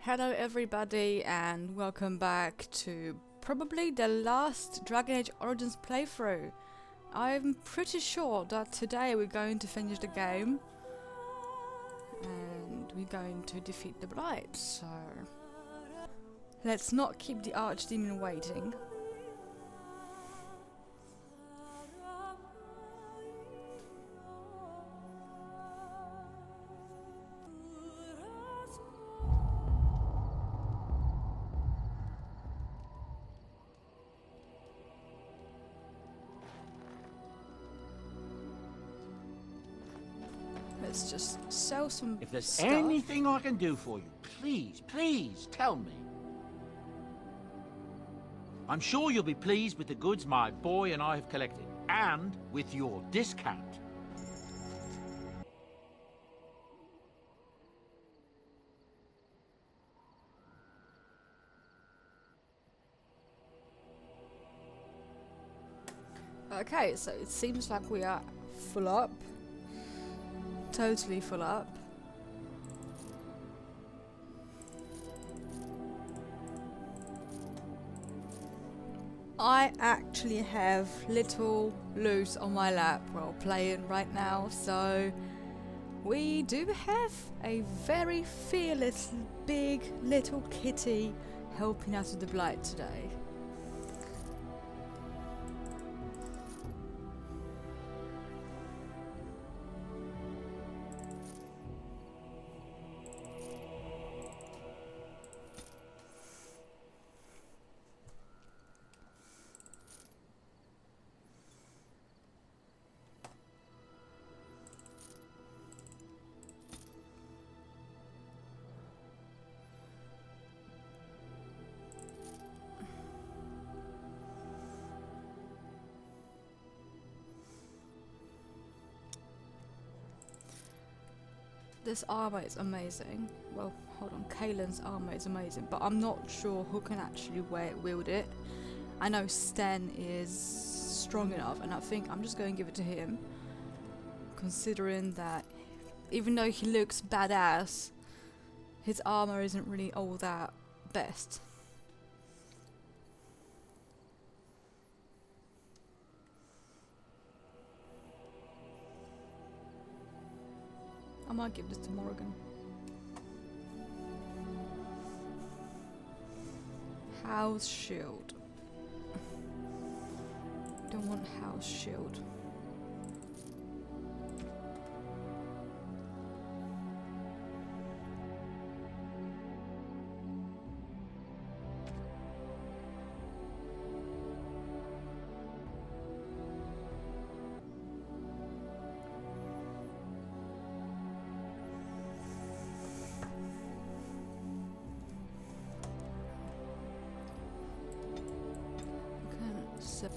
Hello everybody and welcome back to probably the last Dragon Age Origins playthrough. I'm pretty sure that today we're going to finish the game and we're going to defeat the Blight, so let's not keep the Archdemon waiting. Let's just sell some If there's stuff. anything I can do for you, please tell me. I'm sure you'll be pleased with the goods my boy and I have collected, and with your discount. Okay, so it seems like we are full up. Totally full up. I actually have little loot on my lap while playing right now, so we do have a very fearless big little kitty helping us with the Blight today. This armor is amazing. Well, hold on, Kalen's armor is amazing, but I'm not sure who can actually wield it. I know Sten is strong enough, and I think I'm just going to give it to him. Considering that, even though he looks badass, his armor isn't really all that best. I might give this to Morrigan. House shield. Don't want house shield. So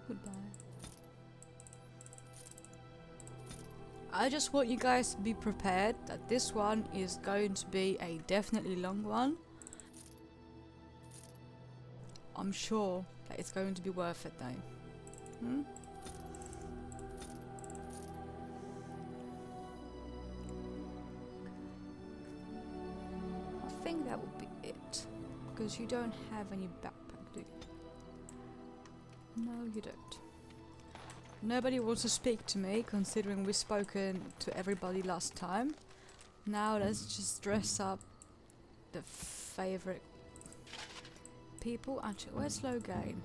goodbye. I just want you guys to be prepared that this one is going to be a definitely long one. I'm sure that it's going to be worth it though. I think that would be it. Because you don't have any backpack, do you? No, you don't. Nobody wants to speak to me, considering we've spoken to everybody last time. Now let's just dress up the favorite people. Actually, where's Loghain?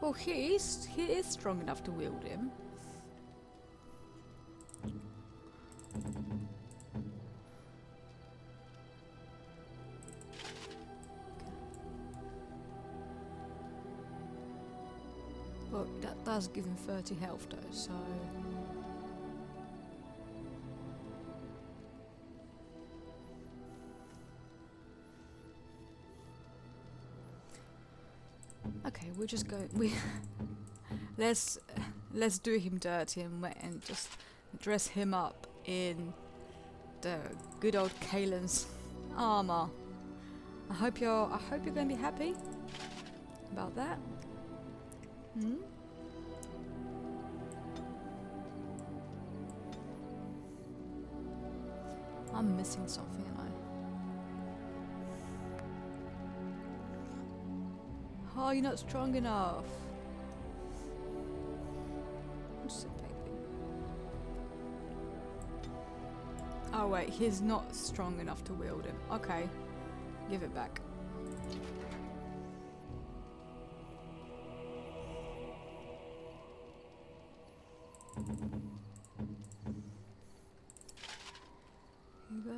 Well, he is strong enough to wield him. Well, that does give him 30 health though, so... Okay, we're just going. Let's do him dirty and just dress him up in the good old Kalen's armor. I hope you're gonna be happy about that. Hmm? I'm missing something, am I? Oh, you're not strong enough. What's it, baby? Oh wait, he's not strong enough to wield him. Okay, give it back. Here you go.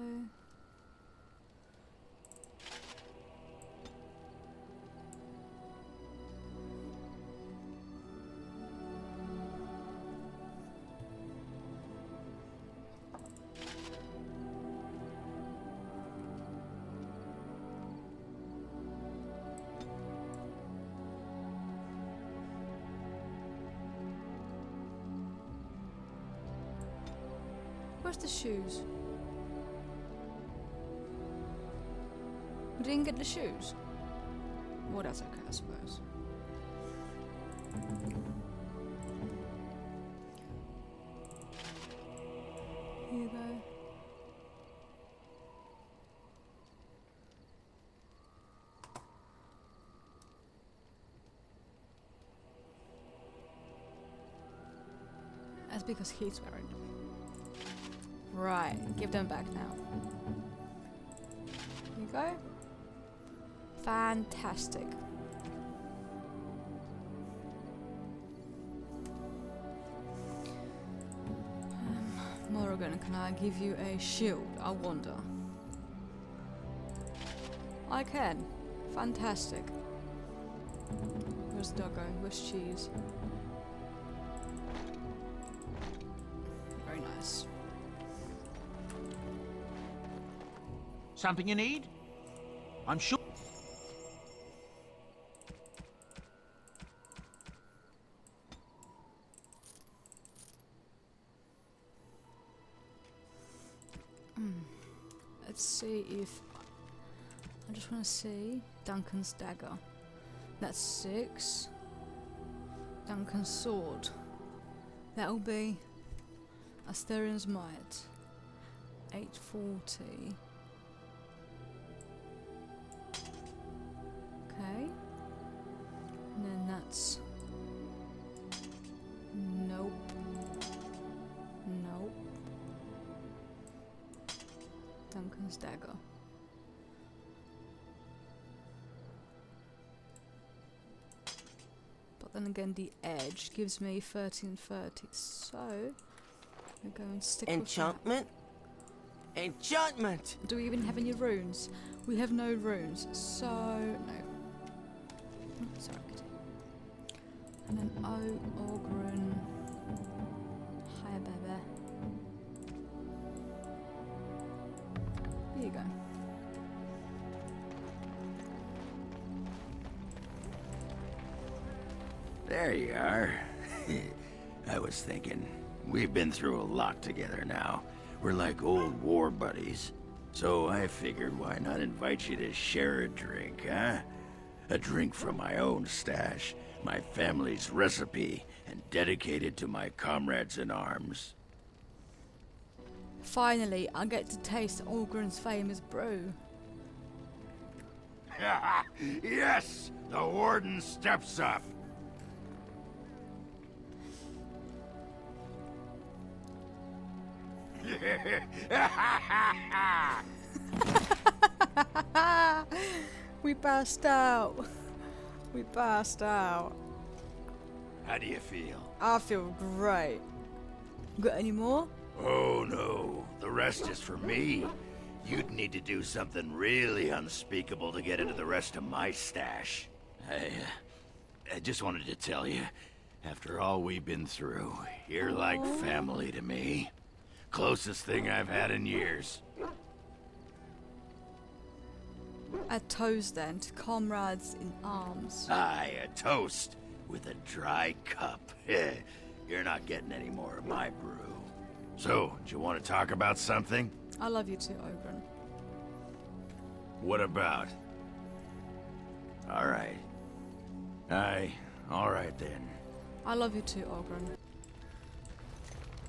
Where's the shoes? We didn't get the shoes. Well, that's okay, I suppose. Here you go. That's because he's wearing them. Right, give them back now. Here you go. Fantastic. Morrigan, can I give you a shield? I wonder. I can. Fantastic. Where's Doggo? Where's Cheese? Very nice. Something you need? I'm sure. Let's see if... I just want to see Duncan's dagger. That's 6. Duncan's sword. That'll be Asterian's might. 840. Okay. And then that's... Nope. Nope. Duncan's dagger. But then again, the edge gives me 1330, so we're going to stick Enchantment? Enchantment! with that. Do we even have any runes? We have no runes, so no. Oh, sorry. And then Ogren. Hi, baby. Here you go. There you are. I was thinking, we've been through a lot together now. We're like old war buddies. So I figured why not invite you to share a drink, huh? A drink from my own stash, my family's recipe, and dedicated to my comrades in arms. Finally, I get to taste Ogren's famous brew. Yes! The warden steps up! We passed out. We passed out. How do you feel? I feel great. Got any more? Oh no, the rest is for me. You'd need to do something really unspeakable to get into the rest of my stash. I just wanted to tell you, after all we've been through, you're like family to me. Closest thing I've had in years. A toast then to comrades in arms. Aye, a toast with a dry cup. You're not getting any more of my brew. So, do you want to talk about something? I love you too, Ogren. What about? Alright. Aye, alright then. I love you too, Ogren.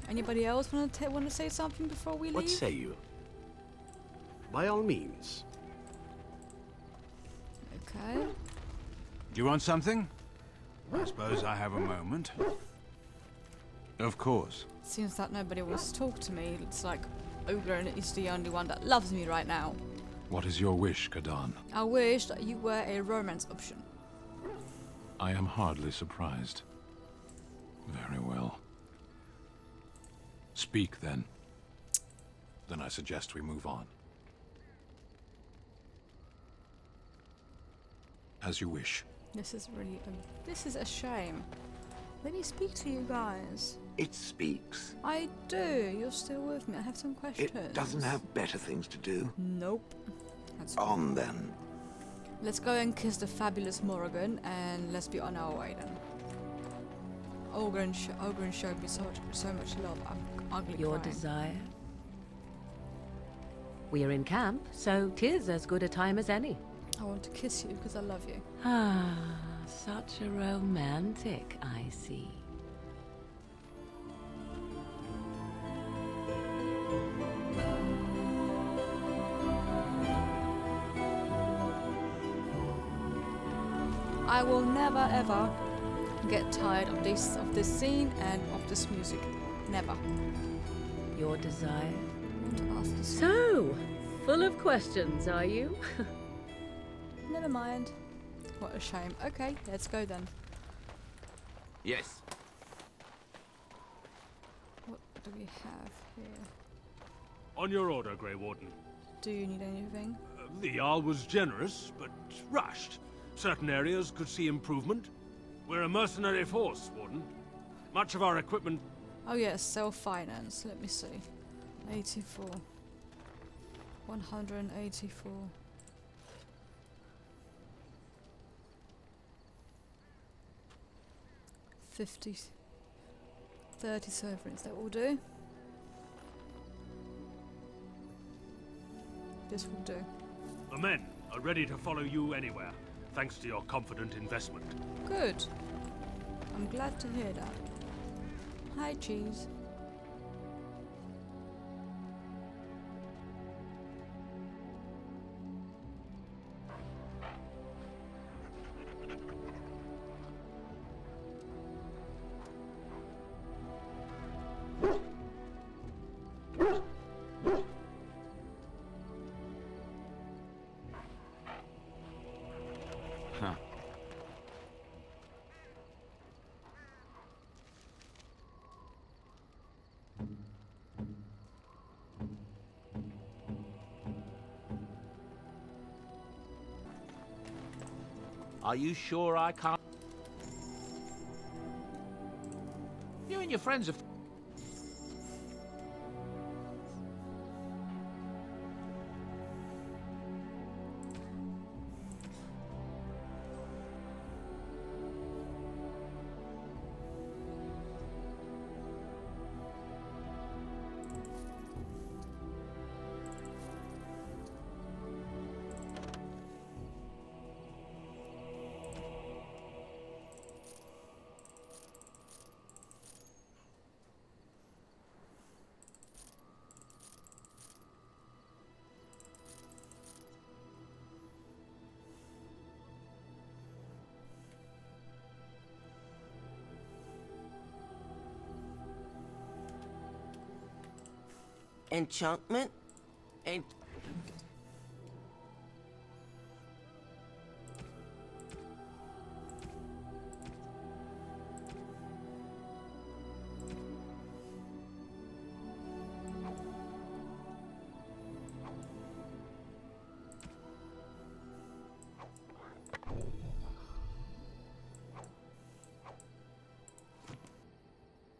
Anybody else want to say something before we leave? What say you? By all means. Okay. Do you want something? I suppose I have a moment. Of course. Seems that nobody wants to talk to me. It's like Ogren is the only one that loves me right now. What is your wish, Kadan? I wish that you were a romance option. I am hardly surprised. Very well. Speak, then. Then I suggest we move on. As you wish. This is really this is a shame. Let me speak to you guys. It speaks. I do. You're still with me. I have some questions. It doesn't have better things to do. Nope. That's On then. Let's go and kiss the fabulous Morrigan, and let's be on our way then. Ogren showed me so much love. I'm ugly Your crying. desire? We're in camp, so 'tis as good a time as any. I want to kiss you because I love you. Ah, such a romantic, I see. I will never ever get tired of this scene and of this music. Never. Your desire? I want to ask this. So, full of questions, are you? Never mind. What a shame. Okay, let's go then. Yes. What do we have here? On your order, Grey Warden. Do you need anything? The Jarl was generous, but rushed. Certain areas could see improvement. We're a mercenary force, Warden. Much of our equipment... Oh yes, self-finance. Let me see. 84. 184. 50. 30 sovereigns. That will do. This will do. The men are ready to follow you anywhere, thanks to your confident investment. Good. I'm glad to hear that. Hi, Cheese. Huh. Are you sure I can't? You and your friends are... Enchantment?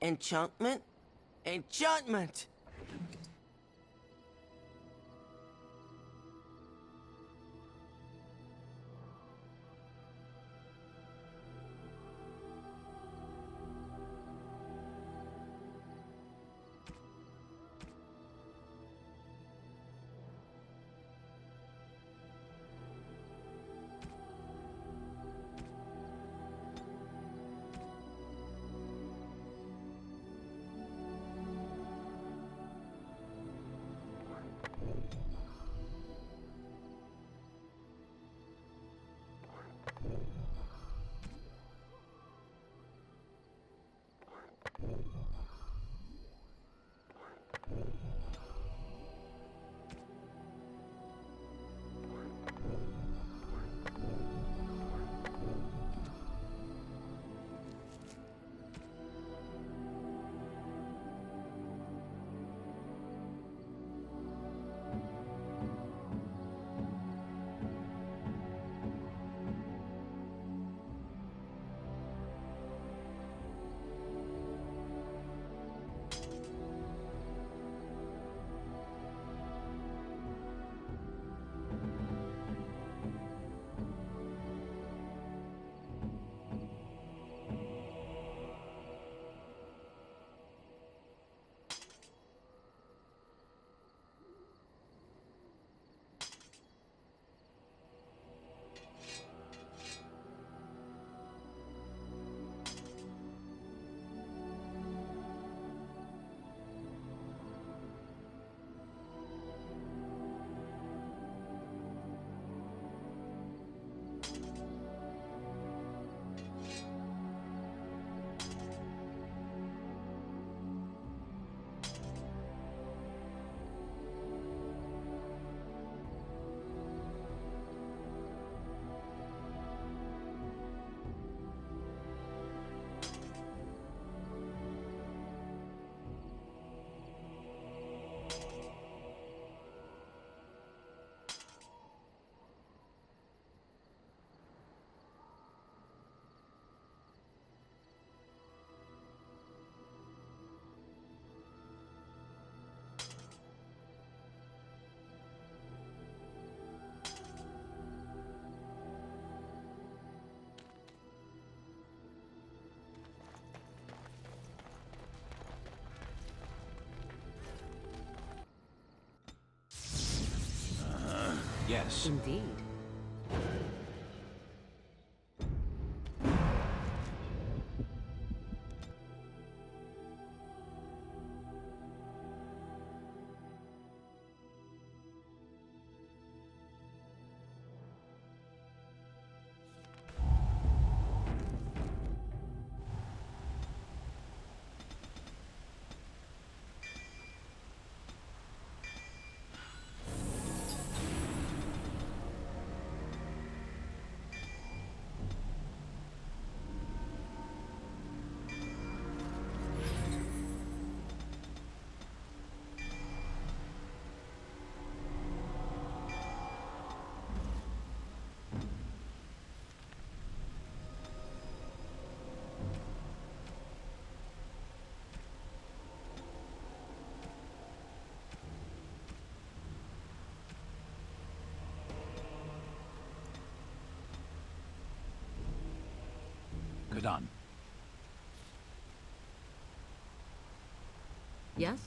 Enchantment? Enchantment! Yes. Indeed. Good on. Yes?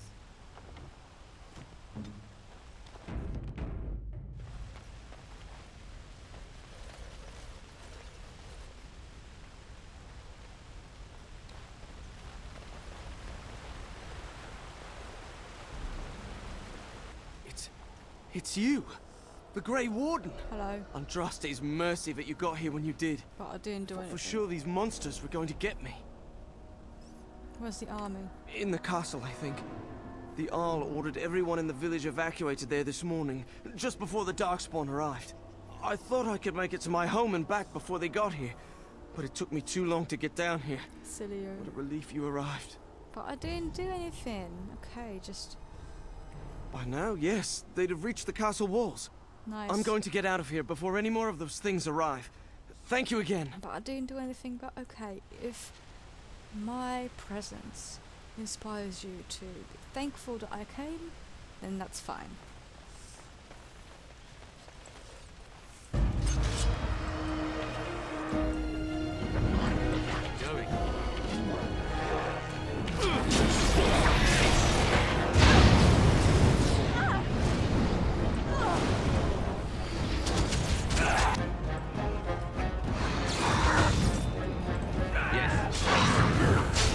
It's you! The Grey Warden! Hello. Andraste's mercy that you got here when you did. But I didn't do Thought anything. for sure these monsters were going to get me. Where's the army? In the castle, I think. The Arl ordered everyone in the village evacuated there this morning, just before the Darkspawn arrived. I thought I could make it to my home and back before they got here, but it took me too long to get down here. Silly you. What a relief you arrived. But I didn't do anything. Okay, just By now, yes, they'd have reached the castle walls. nice. I'm going to get out of here before any more of those things arrive. Thank you again. But I didn't do anything. But okay, if my presence inspires you to be thankful that I came, then that's fine. Going. Yes.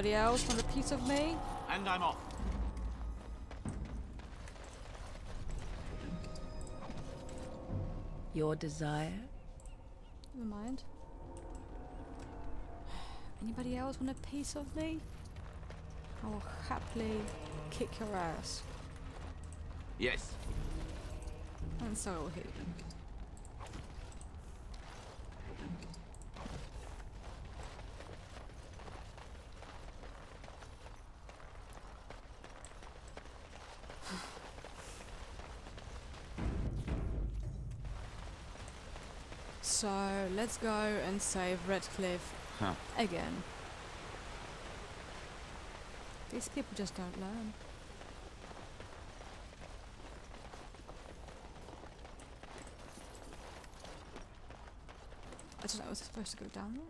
Anybody else want a piece of me? And I'm off. Your desire? Never mind. Anybody else want a piece of me? I will happily kick your ass. Yes. And so will he. So let's go and save Redcliffe again. These people just don't learn. I don't know, was I supposed to go down there?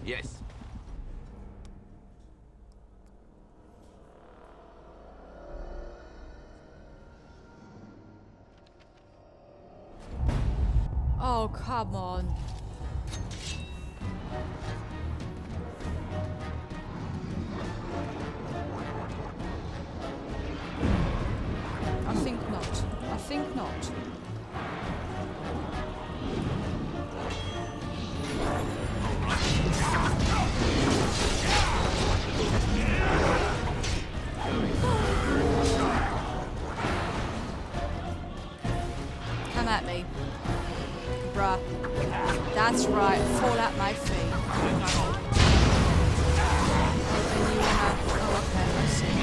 Yes. Oh, come on. I think not. I think not. Come at me. Bruh. That's right, fall at my feet. And you wanna... Oh, okay, I see.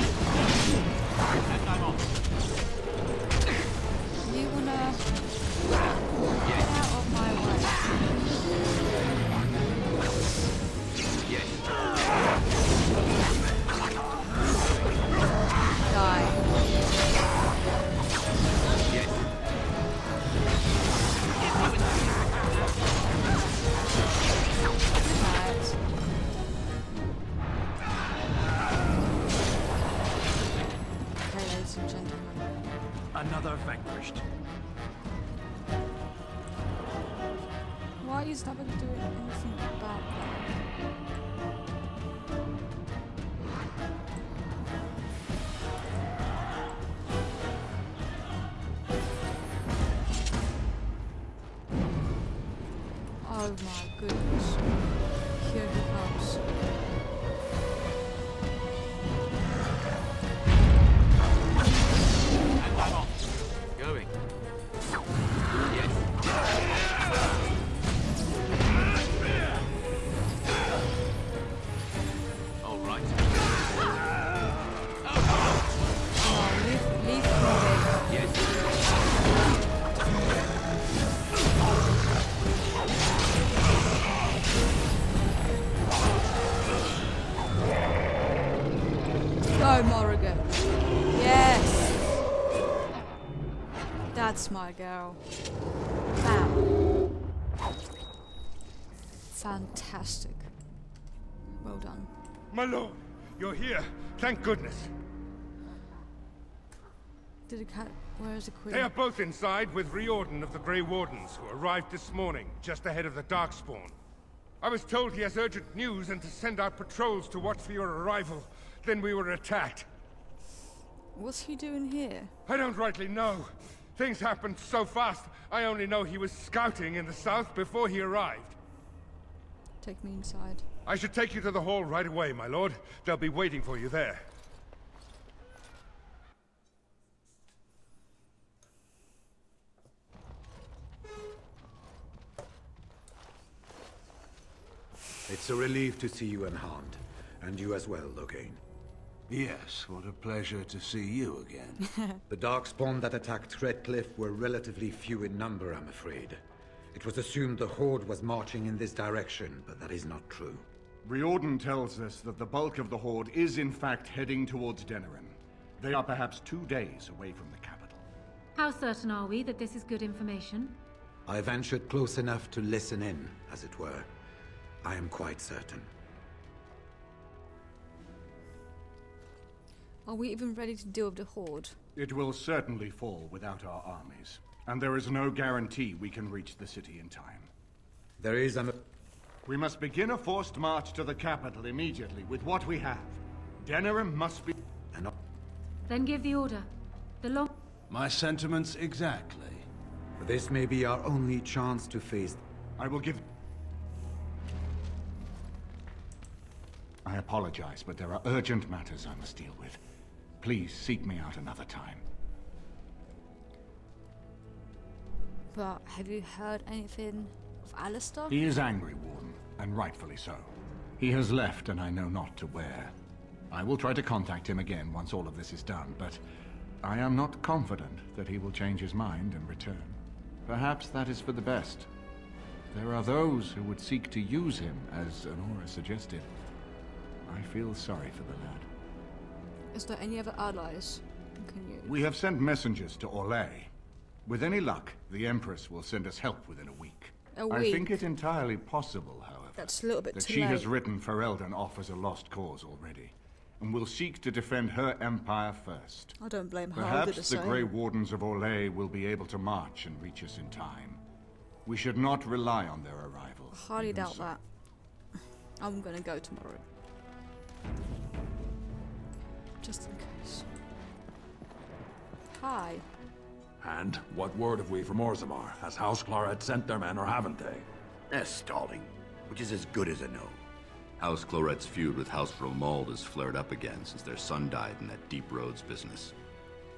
And I'm off. You wanna... Get out of my way. Yes. Die. Yes. Right. Okay, ladies and gentlemen. Another vanquished. Why is nobody doing anything about that? Oh my goodness. Here he comes. And I'm off. Going. Yes. All right. Oh, leave me be. Yes. Go, Morrigan. Yes. That's my girl. Bam. Fantastic. Well done. My lord, you're here. Thank goodness. Did it cut? Where is the queen? They are both inside with Riordan of the Grey Wardens, who arrived this morning, just ahead of the Darkspawn. I was told he has urgent news and to send out patrols to watch for your arrival. Then we were attacked. What's he doing here? I don't rightly know. Things happened so fast, I only know he was scouting in the south before he arrived. Take me inside. I should take you to the hall right away, my lord. They'll be waiting for you there. It's a relief to see you unharmed. And you as well, Loghain. Yes, what a pleasure to see you again. The Darkspawn that attacked Redcliffe were relatively few in number, I'm afraid. It was assumed the Horde was marching in this direction, but that is not true. Riordan tells us that the bulk of the Horde is in fact heading towards Denerim. They are perhaps 2 days away from the capital. How certain are we that this is good information? I ventured close enough to listen in, as it were. I am quite certain. Are we even ready to deal with the Horde? It will certainly fall without our armies, and there is no guarantee we can reach the city in time. There is an... We must begin a forced march to the capital immediately with what we have. Denerim must be... Then give the order. The long... My sentiments exactly. This may be our only chance to face... I will give... I apologize, but there are urgent matters I must deal with. Please seek me out another time. But have you heard anything of Alistair? He is angry, Warden, and rightfully so. He has left, and I know not to where. I will try to contact him again once all of this is done, but I am not confident that he will change his mind and return. Perhaps that is for the best. There are those who would seek to use him, as Honora suggested. I feel sorry for the lad. Is there any other allies you can use? We have sent messengers to Orlais. With any luck, the Empress will send us help within a week. A week? I think it entirely possible, however, That's a little bit that too she late. has written Ferelden off as a lost cause already, and will seek to defend her empire first. I don't blame her. I'll do Perhaps the the same. Grey Wardens of Orlais will be able to march and reach us in time. We should not rely on their arrival. I highly even doubt so. that. I'm gonna go tomorrow. Just in case. Hi. And what word have we from Orzammar? Has House Claret sent their men, or haven't they? They're stalling, which is as good as a no. House Claret's feud with House Romuald has flared up again since their son died in that Deep Roads business.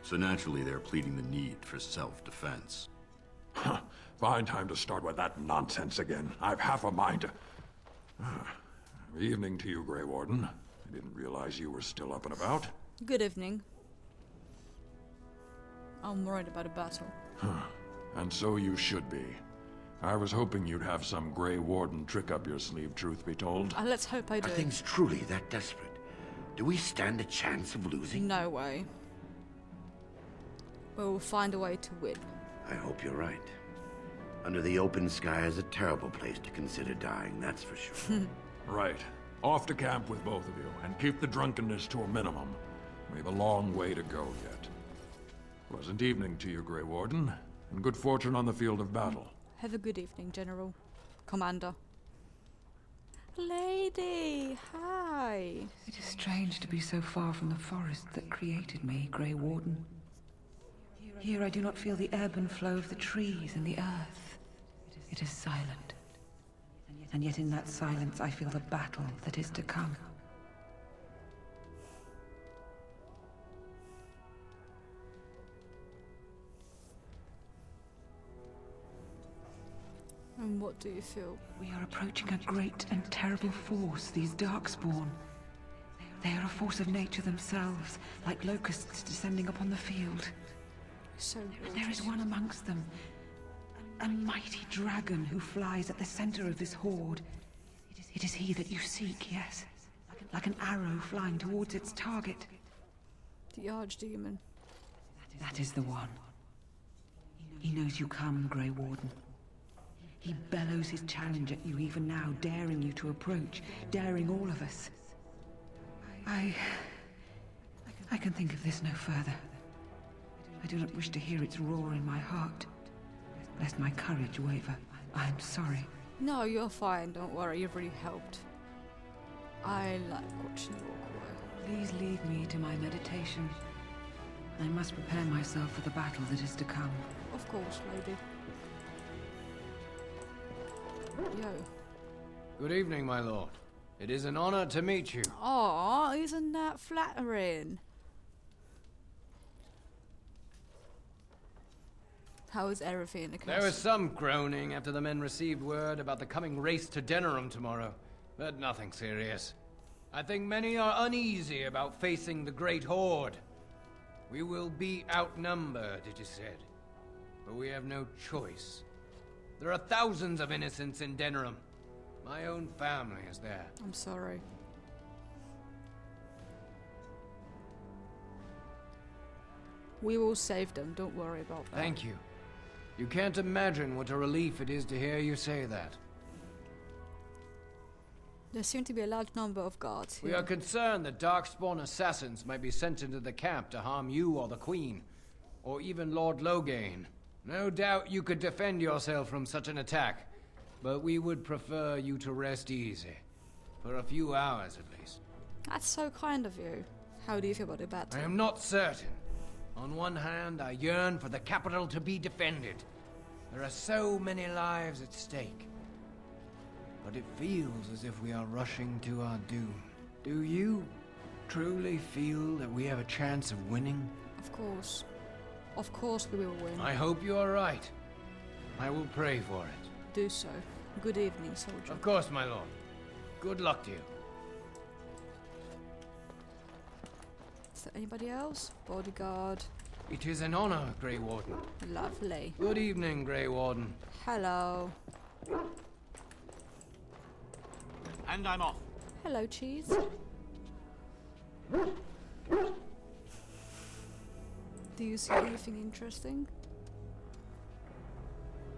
So naturally they're pleading the need for self-defense. Fine time to start with that nonsense again. I've half a mind to... Evening to you, Grey Warden. I didn't realize you were still up and about. Good evening. I'm worried about a battle. And so you should be. I was hoping you'd have some Grey Warden trick up your sleeve, truth be told. Let's hope I do. Are things truly that desperate? Do we stand a chance of losing? No way. We'll find a way to win. I hope you're right. Under the open sky is a terrible place to consider dying, that's for sure. Right. Off to camp with both of you, and keep the drunkenness to a minimum. We've a long way to go yet. Pleasant evening to you, Grey Warden, and good fortune on the field of battle. Have a good evening, General. Commander. Lady, hi. It is strange to be so far from the forest that created me, Grey Warden. Here I do not feel the ebb and flow of the trees and the earth. It is silent. And yet in that silence I feel the battle that is to come. And what do you feel? We are approaching a great and terrible force, these Darkspawn. They are a force of nature themselves, like locusts descending upon the field. So And there is one amongst them, a mighty dragon who flies at the center of this horde. It is he that you seek, yes. Like an arrow flying towards its target. The Archdemon. That is the one. He knows you come, Grey Warden. He bellows his challenge at you even now, daring you to approach, daring all of us. I can think of this no further. I do not wish to hear its roar in my heart, lest my courage waver. I am sorry. No, you're fine. Don't worry. You've really helped. I like watching you walk away. Please leave me to my meditation. I must prepare myself for the battle that is to come. Of course, lady. Yo. Good evening, my lord. It is an honor to meet you. Aw, isn't that flattering? How is everything in the castle? There was some groaning after the men received word about the coming race to Denerim tomorrow, but nothing serious. I think many are uneasy about facing the Great Horde. We will be outnumbered, it is said, but we have no choice. There are thousands of innocents in Denerim. My own family is there. I'm sorry. We will save them, don't worry about that. Thank you. You can't imagine what a relief it is to hear you say that. There seem to be a large number of guards We here. are concerned that Darkspawn assassins might be sent into the camp to harm you or the Queen, or even Lord Loghain. No doubt you could defend yourself from such an attack, but we would prefer you to rest easy. For a few hours at least. That's so kind of you. How do you feel about the battle? I am not certain. On one hand, I yearn for the capital to be defended. There are so many lives at stake. But it feels as if we are rushing to our doom. Do you truly feel that we have a chance of winning? Of course. Of course we will win. I hope you are right. I will pray for it. Do so. Good evening, soldier. Of course, my lord. Good luck to you. Is there anybody else? Bodyguard. It is an honor, Grey Warden. Lovely. Good evening, Grey Warden. Hello. And I'm off. Hello, Cheese. Do you see anything interesting?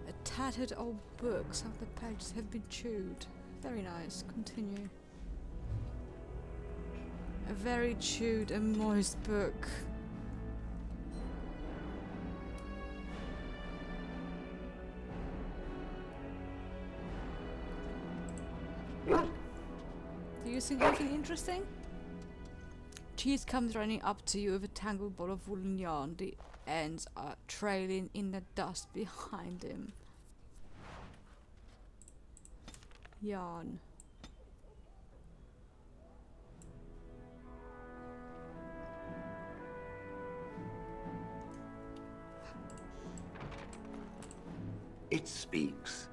A tattered old book. Some of the pages have been chewed. Very nice. Continue. A very chewed and moist book. Do you see anything interesting? Cheese comes running up to you with a tangled ball of woolen yarn. The ends are trailing in the dust behind him. Yarn. It speaks.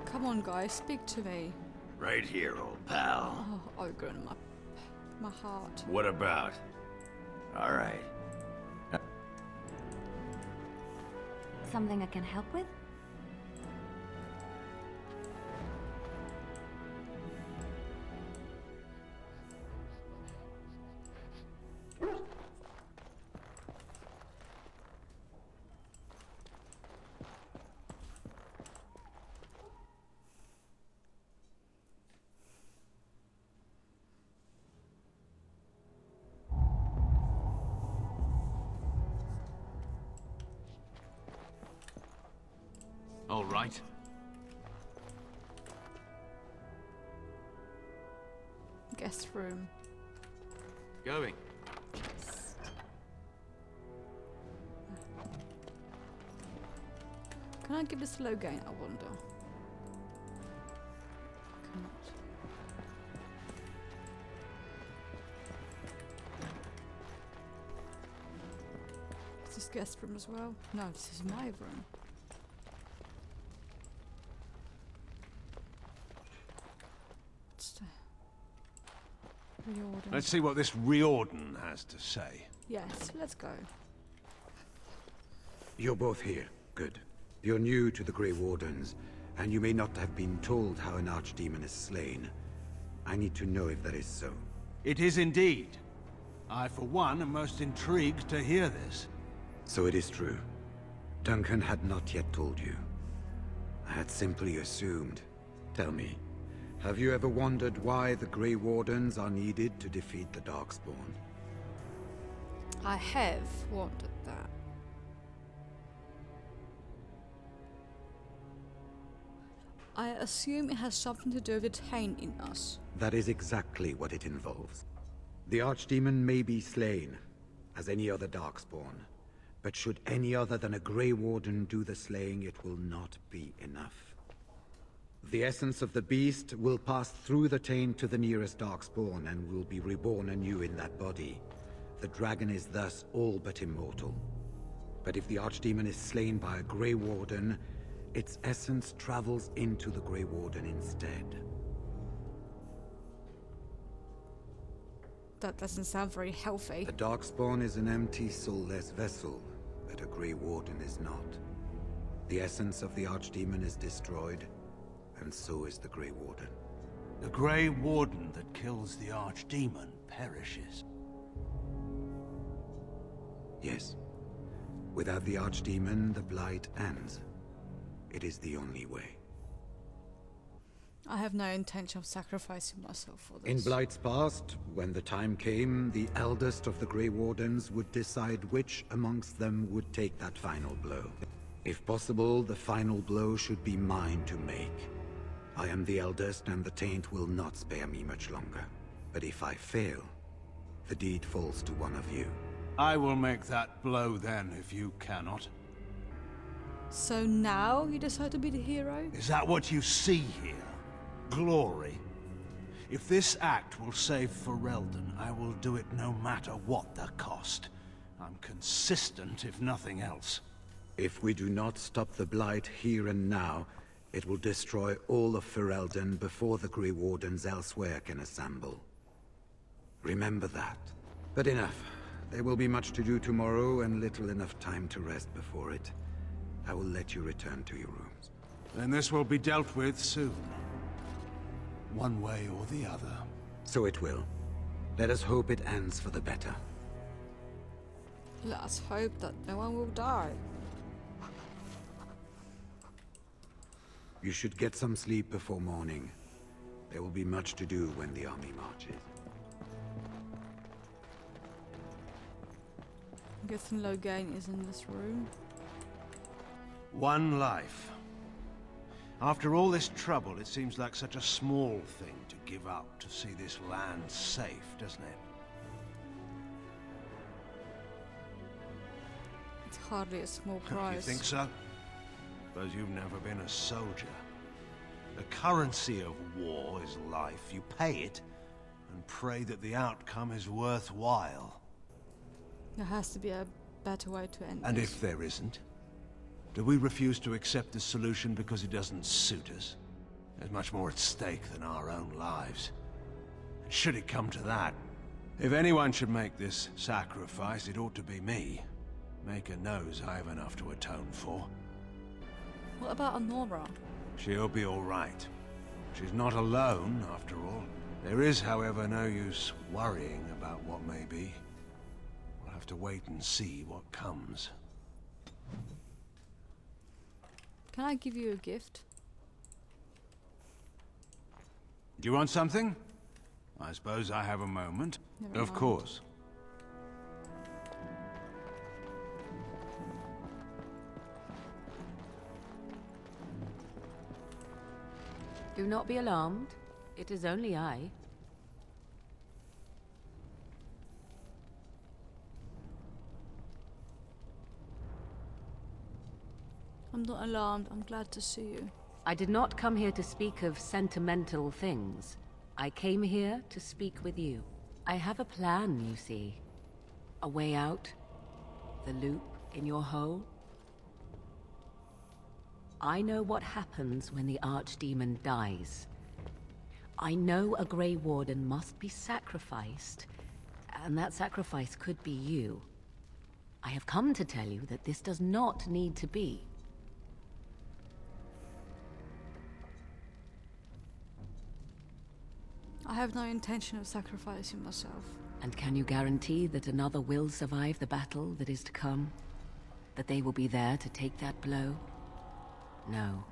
Come on, guys, speak to me. Right here, old pal. Oh, Ogren, my heart. What about? All right. Something I can help with? All right. Guest room. Going. Can I give this Loghain, I wonder? Cannot. Is this guest room as well? No, this is my room. Riordan. Let's see what this Riordan has to say. Yes, let's go. You're both here. Good. You're new to the Grey Wardens, and you may not have been told how an archdemon is slain. I need to know if that is so. It is indeed. I, for one, am most intrigued to hear this. So it is true. Duncan had not yet told you. I had simply assumed. Tell me, have you ever wondered why the Grey Wardens are needed to defeat the Darkspawn? I have wondered that. I assume it has something to do with the Taint in us. That is exactly what it involves. The Archdemon may be slain, as any other Darkspawn, but should any other than a Grey Warden do the slaying, it will not be enough. The essence of the beast will pass through the Taint to the nearest Darkspawn and will be reborn anew in that body. The dragon is thus all but immortal. But if the Archdemon is slain by a Grey Warden, its essence travels into the Grey Warden instead. That doesn't sound very healthy. The Darkspawn is an empty, soulless vessel, but a Grey Warden is not. The essence of the Archdemon is destroyed, and so is the Grey Warden. The Grey Warden that kills the Archdemon perishes. Yes. Without the Archdemon, the Blight ends. It is the only way. I have no intention of sacrificing myself for this. In Blight's past, when the time came, the eldest of the Grey Wardens would decide which amongst them would take that final blow. If possible, the final blow should be mine to make. I am the eldest, and the taint will not spare me much longer. But if I fail, the deed falls to one of you. I will make that blow then, if you cannot. So now you decide to be the hero? Is that what you see here? Glory? If this act will save Ferelden, I will do it no matter what the cost. I'm consistent, if nothing else. If we do not stop the Blight here and now, it will destroy all of Ferelden before the Grey Wardens elsewhere can assemble. Remember that. But enough. There will be much to do tomorrow and little enough time to rest before it. I will let you return to your rooms. Then this will be dealt with soon. One way or the other. So it will. Let us hope it ends for the better. Let us hope that no one will die. You should get some sleep before morning. There will be much to do when the army marches. I'm guessing Loghain is in this room. One life. After all this trouble, it seems like such a small thing to give up to see this land safe, doesn't it? It's hardly a small price. You think so? Suppose you've never been a soldier. The currency of war is life. You pay it, and pray that the outcome is worthwhile. There has to be a better way to end And this. if there isn't? Do we refuse to accept the solution because it doesn't suit us? There's much more at stake than our own lives. And should it come to that, if anyone should make this sacrifice, it ought to be me. Maker knows I have enough to atone for. What about Anora? She'll be all right. She's not alone, after all. There is, however, no use worrying about what may be. We'll have to wait and see what comes. Can I give you a gift? Do you want something? I suppose I have a moment. Never Of mind. course. Do not be alarmed. It is only I. I'm not alarmed. I'm glad to see you. I did not come here to speak of sentimental things. I came here to speak with you. I have a plan, you see. A way out. The loop in your hole. I know what happens when the Archdemon dies. I know a Grey Warden must be sacrificed, and that sacrifice could be you. I have come to tell you that this does not need to be. I have no intention of sacrificing myself. And can you guarantee that another will survive the battle that is to come? That they will be there to take that blow? No,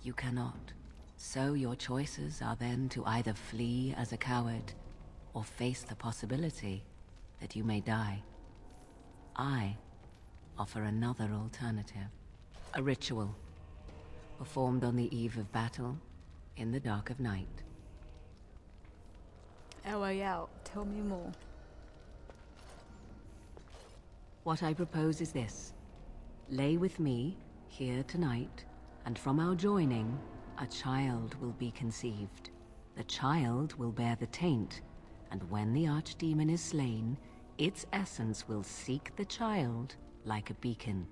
you cannot. So your choices are then to either flee as a coward, or face the possibility that you may die. I offer another alternative. A ritual, performed on the eve of battle, in the dark of night. A way out. Tell me more. What I propose is this. Lay with me, here tonight, and from our joining, a child will be conceived. The child will bear the taint, and when the Archdemon is slain, its essence will seek the child like a beacon.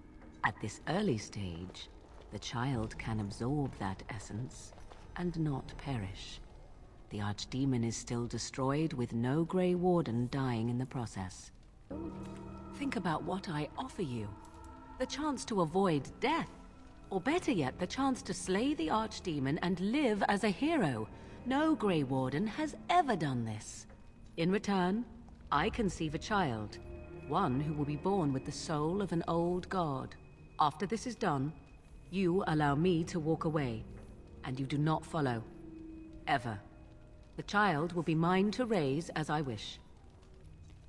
At this early stage, the child can absorb that essence and not perish. The Archdemon is still destroyed with no Grey Warden dying in the process. Think about what I offer you. The chance to avoid death. Or better yet, the chance to slay the Archdemon and live as a hero. No Grey Warden has ever done this. In return, I conceive a child. One who will be born with the soul of an old god. After this is done, you allow me to walk away. And you do not follow. Ever. The child will be mine to raise as I wish.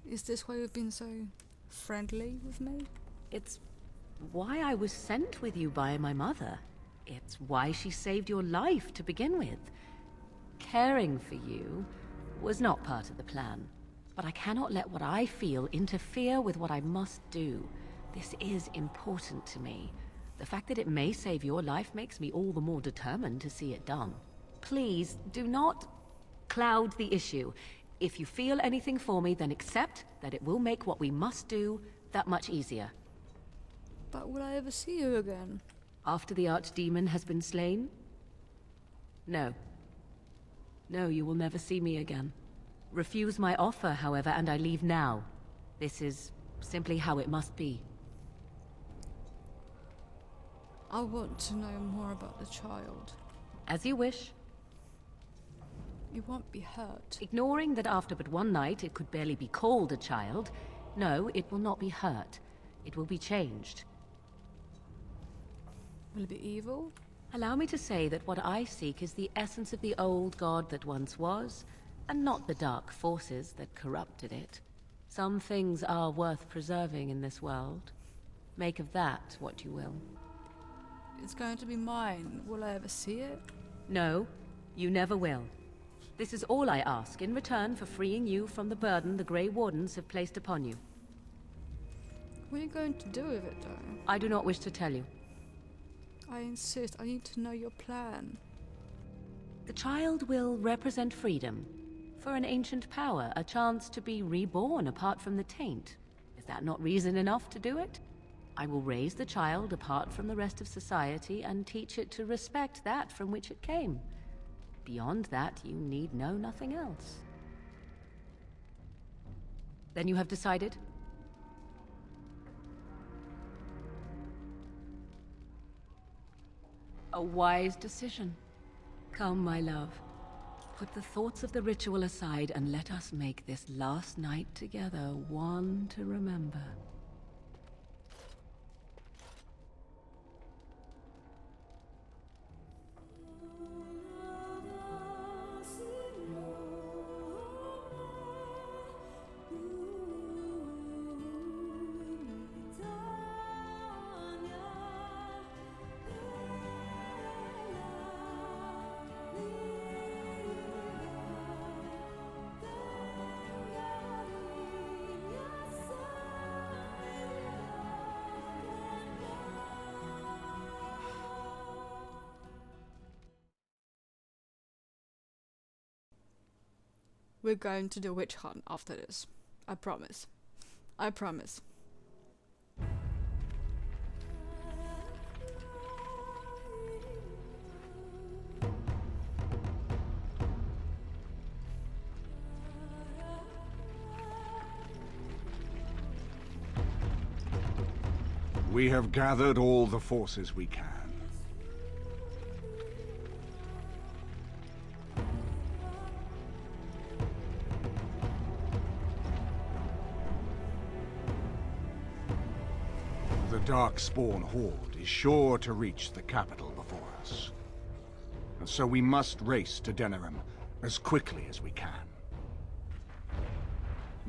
Is this why you've been so friendly with me? It's why I was sent with you by my mother. It's why she saved your life to begin with. Caring for you was not part of the plan, but I cannot let what I feel interfere with what I must do. This is important to me. The fact that it may save your life makes me all the more determined to see it done. Please, do not cloud the issue. If you feel anything for me, then accept that it will make what we must do that much easier. But will I ever see you again? After the Archdemon has been slain? No. No, you will never see me again. Refuse my offer, however, and I leave now. This is simply how it must be. I want to know more about the child. As you wish. You won't be hurt. Ignoring that after but one night it could barely be called a child, no, it will not be hurt. It will be changed. Will it be evil? Allow me to say that what I seek is the essence of the old god that once was, and not the dark forces that corrupted it. Some things are worth preserving in this world. Make of that what you will. It's going to be mine. Will I ever see it? No, you never will. This is all I ask in return for freeing you from the burden the Grey Wardens have placed upon you. What are you going to do with it, though? I do not wish to tell you. I insist. I need to know your plan. The child will represent freedom. For an ancient power, a chance to be reborn apart from the taint. Is that not reason enough to do it? I will raise the child apart from the rest of society and teach it to respect that from which it came. Beyond that, you need know nothing else. Then you have decided? A wise decision. Come, my love. Put the thoughts of the ritual aside and let us make this last night together one to remember. We're going to do a witch hunt after this. I promise. I promise. We have gathered all the forces we can. The Darkspawn Horde is sure to reach the capital before us. And so we must race to Denerim as quickly as we can.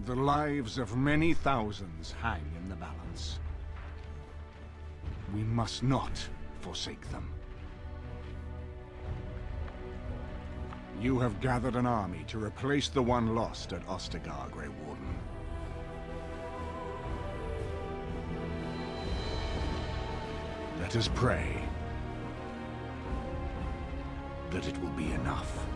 The lives of many thousands hang in the balance. We must not forsake them. You have gathered an army to replace the one lost at Ostagar, Grey Warden. Let us pray that it will be enough.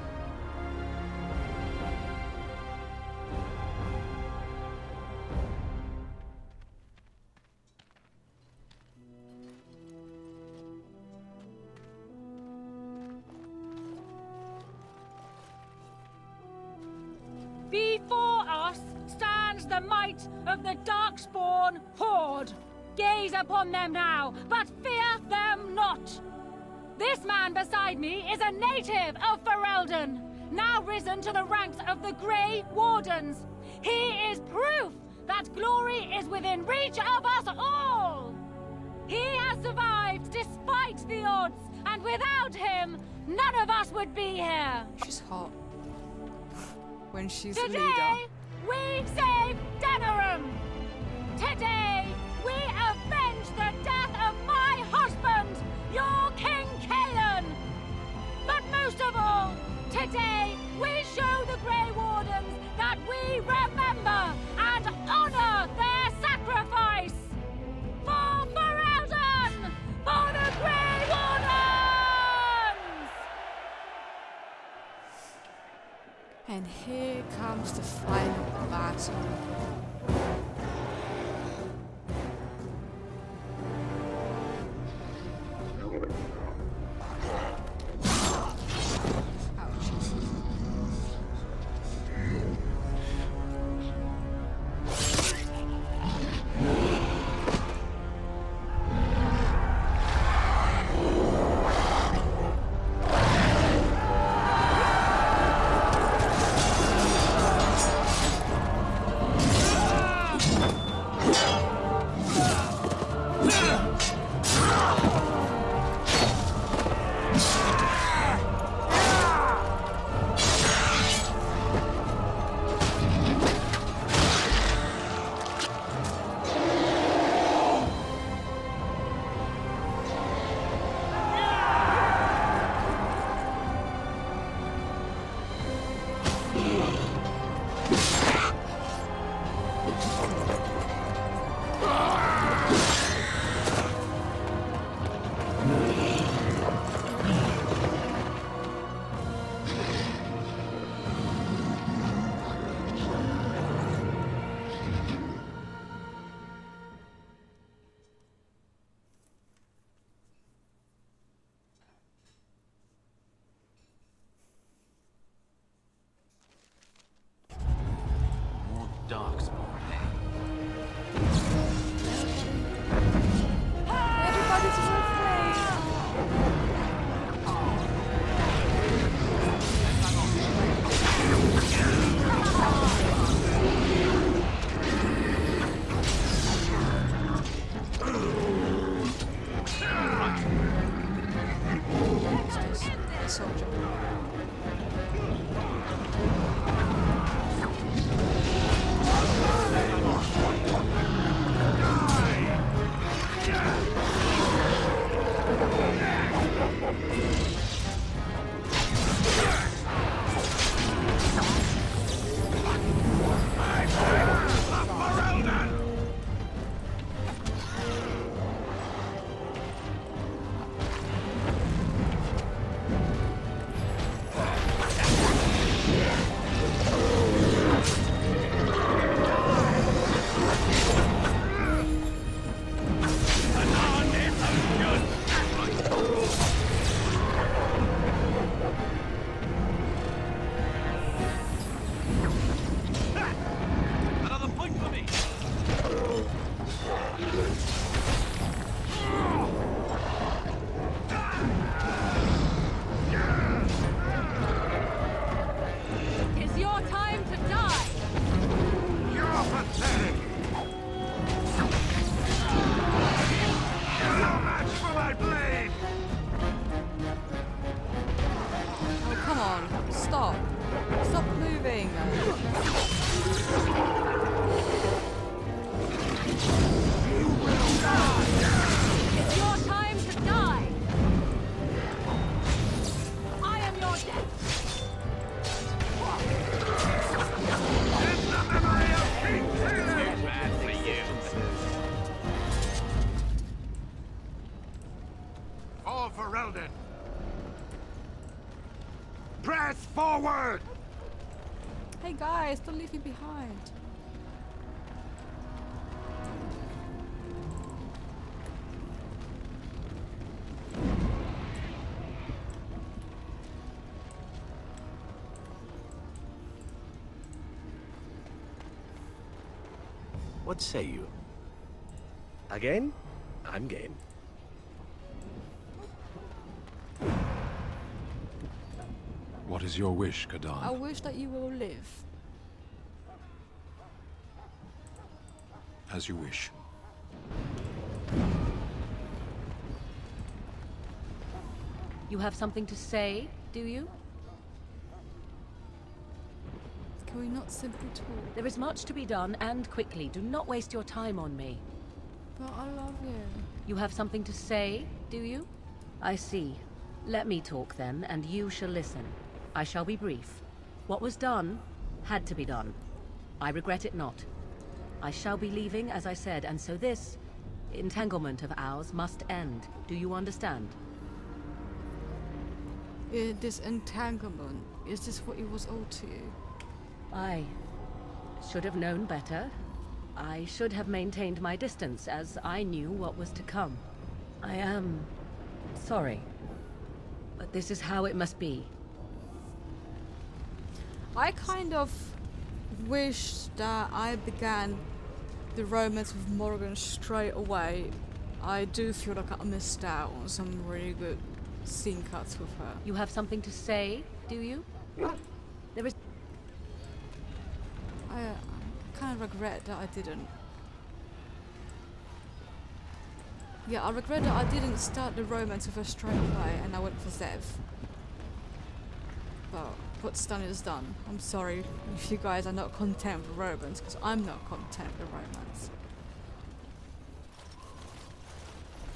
Before us stands the might of the Darkspawn Horde. Gaze upon them now, but fear them not. This man beside me is a native of Ferelden, now risen to the ranks of the Grey Wardens. He is proof that glory is within reach of us all. He has survived despite the odds and without him, none of us would be here. She's hot. When she's Today, leader. we save Denerim. Today, we avenge the death of my husband, your King Kaelan. But most of all, today, we show the Grey Wardens that we remember and honor their sacrifice. For Ferelden! For the Grey Wardens! And here comes the final battle. Press forward! Hey guys, don't leave me behind. What say you? Again? I'm game. What is your wish, Kadan? I wish that you will live. As you wish. You have something to say, do you? Can we not simply talk? There is much to be done, and quickly. Do not waste your time on me. But I love you. You have something to say, do you? I see. Let me talk then, and you shall listen. I shall be brief. What was done, had to be done. I regret it not. I shall be leaving, as I said, and so this entanglement of ours must end. Do you understand? This entanglement, is this what it was owed to you? I should have known better. I should have maintained my distance, as I knew what was to come. I am sorry, but this is how it must be. I kind of wish that I began the romance with Morrigan straight away. I do feel like I missed out on some really good scene cuts with her. You have something to say, do you? There is... I kind of regret that I didn't. Yeah, I regret that I didn't start the romance with her straight away and I went for Zev. But what's done is done. I'm sorry if you guys are not content with romance, because I'm not content with romance.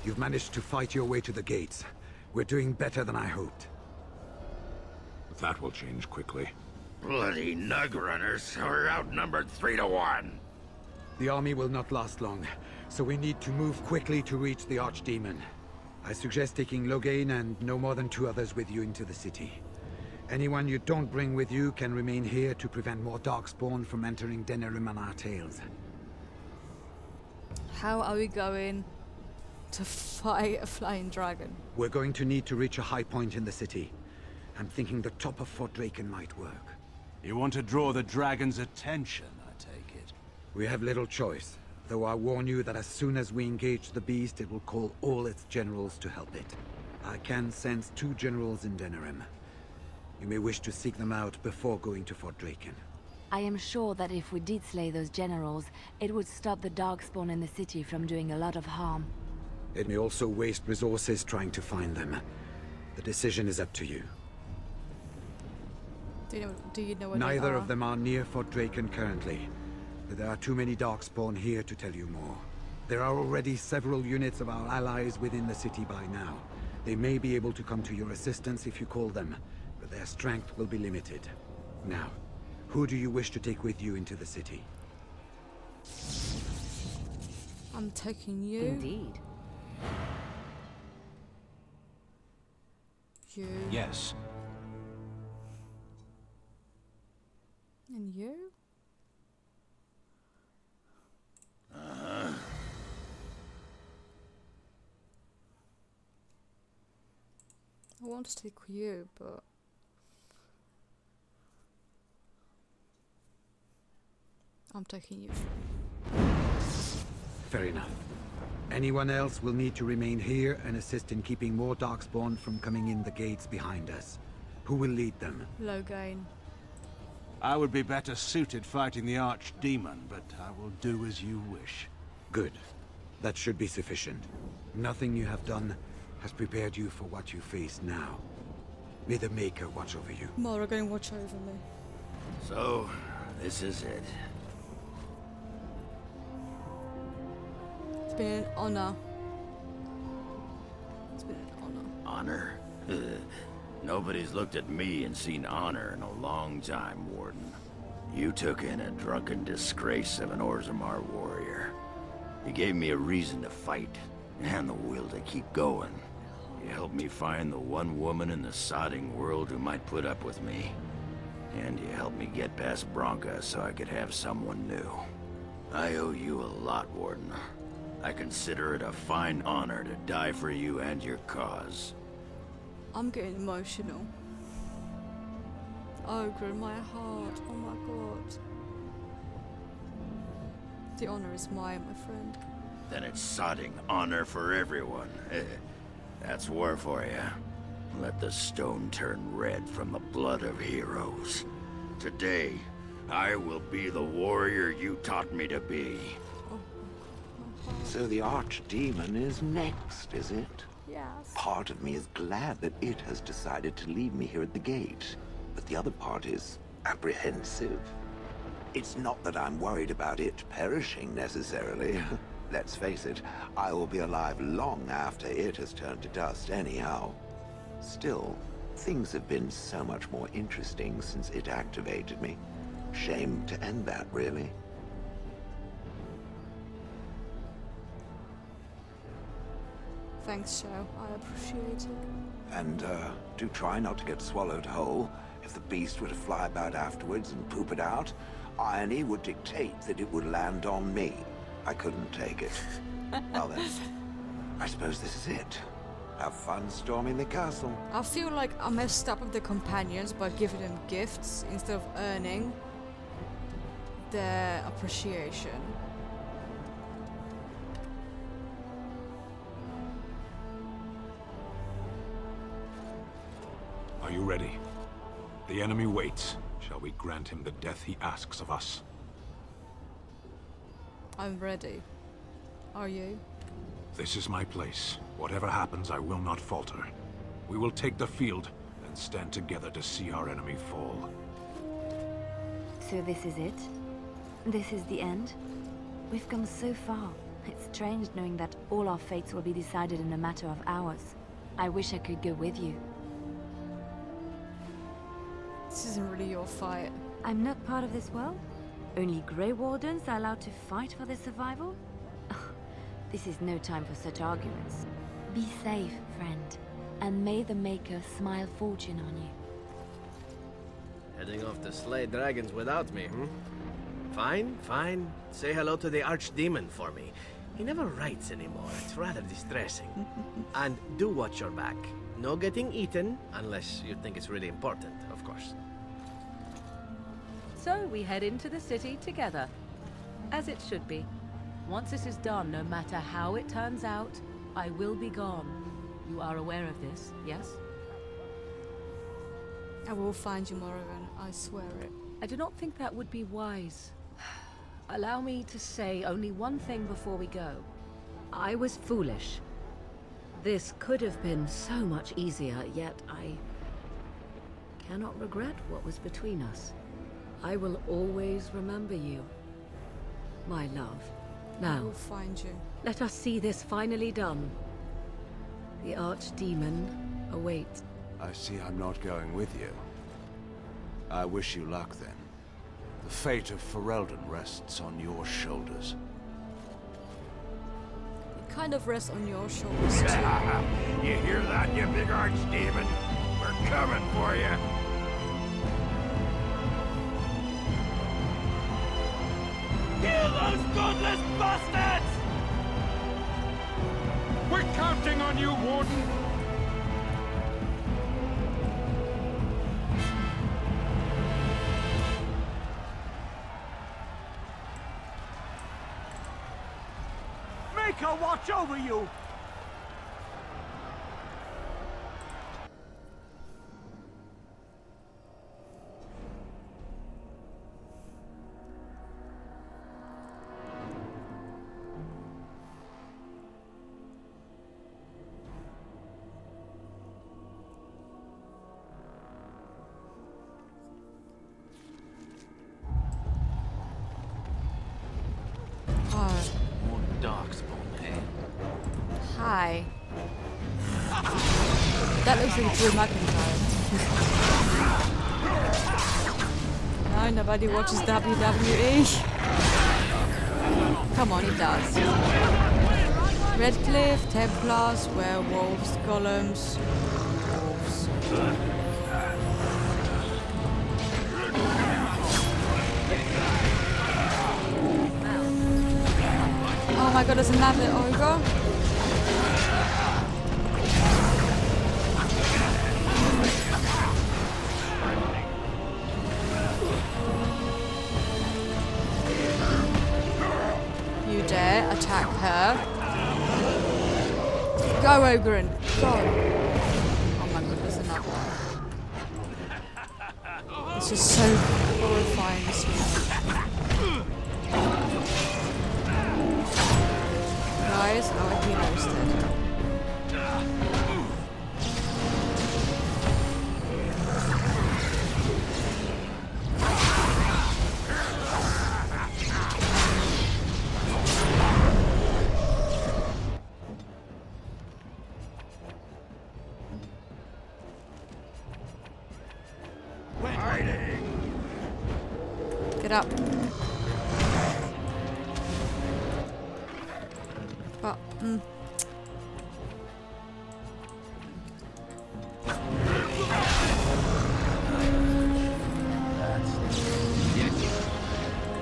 You've managed to fight your way to the gates. We're doing better than I hoped. That will change quickly. Bloody Nug Runners are outnumbered 3 to 1. The army will not last long, so we need to move quickly to reach the Archdemon. I suggest taking Loghain and no more than 2 others with you into the city. Anyone you don't bring with you can remain here to prevent more Darkspawn from entering Denerim and our tails. How are we going to fight a flying dragon? We're going to need to reach a high point in the city. I'm thinking the top of Fort Draken might work. You want to draw the dragon's attention, I take it? We have little choice, though I warn you that as soon as we engage the beast, it will call all its generals to help it. I can sense 2 generals in Denerim. You may wish to seek them out before going to Fort Draken. I am sure that if we did slay those generals, it would stop the Darkspawn in the city from doing a lot of harm. It may also waste resources trying to find them. The decision is up to you. Do you know where Neither they are? of them are near Fort Draken currently, but there are too many Darkspawn here to tell you more. There are already several units of our allies within the city by now. They may be able to come to your assistance if you call them, but their strength will be limited. Now, who do you wish to take with you into the city? I'm taking you. Indeed. You. Yes. And you? I want to take you, but I'm taking you. Fair enough. Anyone else will need to remain here and assist in keeping more Darkspawn from coming in the gates behind us. Who will lead them? Loghain. I would be better suited fighting the Archdemon, but I will do as you wish. Good. That should be sufficient. Nothing you have done has prepared you for what you face now. May the Maker watch over you. Morrigan, watch over me. So, this is it. It's been an honor. It's been an honor. Honor? Nobody's looked at me and seen honor in a long time, Warden. You took in a drunken disgrace of an Orzammar warrior. You gave me a reason to fight, and the will to keep going. You helped me find the one woman in the sodding world who might put up with me. And you helped me get past Branka so I could have someone new. I owe you a lot, Warden. I consider it a fine honor to die for you and your cause. I'm getting emotional. Ogre in my heart. Oh my god. The honor is mine, my friend. Then it's sodding honor for everyone. That's war for you. Let the stone turn red from the blood of heroes. Today, I will be the warrior you taught me to be. So the Archdemon is next, is it? Yes. Part of me is glad that it has decided to leave me here at the gate, but the other part is apprehensive. It's not that I'm worried about it perishing necessarily. Let's face it, I will be alive long after it has turned to dust anyhow. Still, things have been so much more interesting since it activated me. Shame to end that, really. Thanks, Joe. I appreciate it. And, do try not to get swallowed whole. If the beast were to fly about afterwards and poop it out, irony would dictate that it would land on me. I couldn't take it. Well then, I suppose this is it. Have fun storming the castle. I feel like I messed up with the companions by giving them gifts instead of earning their appreciation. Are you ready? The enemy waits. Shall we grant him the death he asks of us? I'm ready. Are you? This is my place. Whatever happens, I will not falter. We will take the field and stand together to see our enemy fall. So this is it? This is the end? We've come so far. It's strange knowing that all our fates will be decided in a matter of hours. I wish I could go with you. This isn't really your fight. I'm not part of this world? Only Grey Wardens are allowed to fight for their survival? This is no time for such arguments. Be safe, friend, and may the Maker smile fortune on you. Heading off to slay dragons without me, Fine, fine. Say hello to the Archdemon for me. He never writes anymore. It's rather distressing. And do watch your back. No getting eaten, unless you think it's really important, of course. So we head into the city together. As it should be. Once this is done, no matter how it turns out, I will be gone. You are aware of this, yes? I will find you, Morrigan. I swear it. I do not think that would be wise. Allow me to say only one thing before we go. I was foolish. This could have been so much easier, yet I cannot regret what was between us. I will always remember you, my love. I Now, will find you. let us see this finally done. The Archdemon awaits. I see I'm not going with you. I wish you luck then. The fate of Ferelden rests on your shoulders. It kind of rests on your shoulders too. You hear that, you big archdemon? We're coming for you. Kill those godless bastards! We're counting on you, Warden. Maker, watch over you! More darkspawn, eh? Hi. That looks like Drew McIntyre. No, nobody watches WWE. Come on, it does. Redcliffe, Templars, werewolves, golems, wolves. Oh my god, there's another ogre. You dare attack her? Go, Ogren! Go! Oh my god, there's another one. This is so horrifying, this one. Guys, our hero's dead. Get up. But,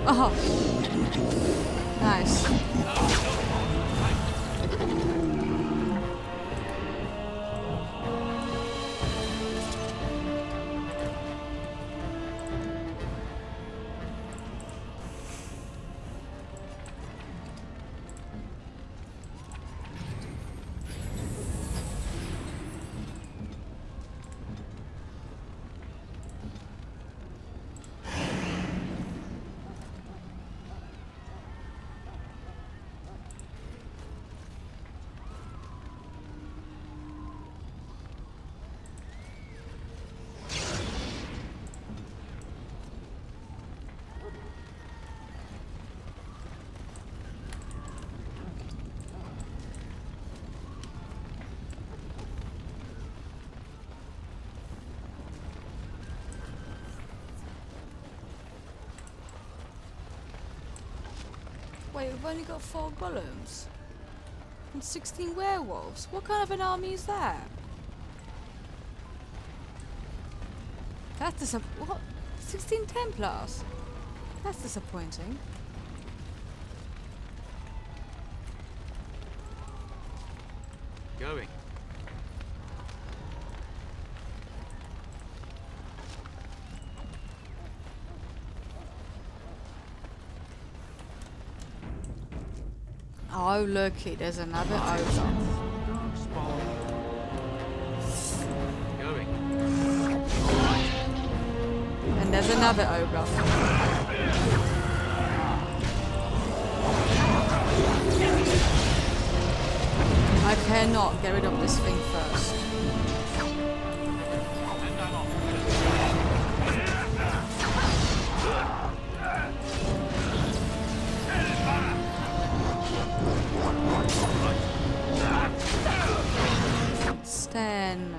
Oh. Nice. Wait, we've only got 4 golems and 16 werewolves. What kind of an army is that? That's what? 16 Templars? That's disappointing. Going. Oh, looky, there's another ogre. Going. And there's another ogre. I cannot get rid of this thing first. Stan.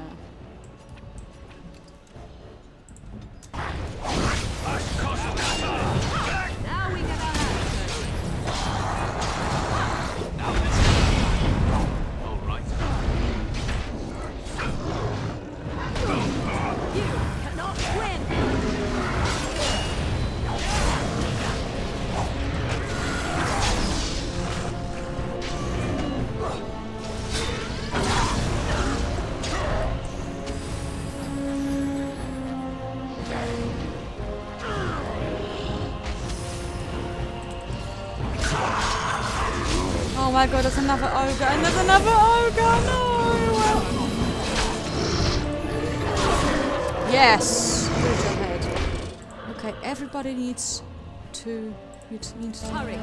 Oh my god, there's another ogre, and there's another ogre, no! Yes! Bridge ahead. Okay, everybody needs to... Hurry!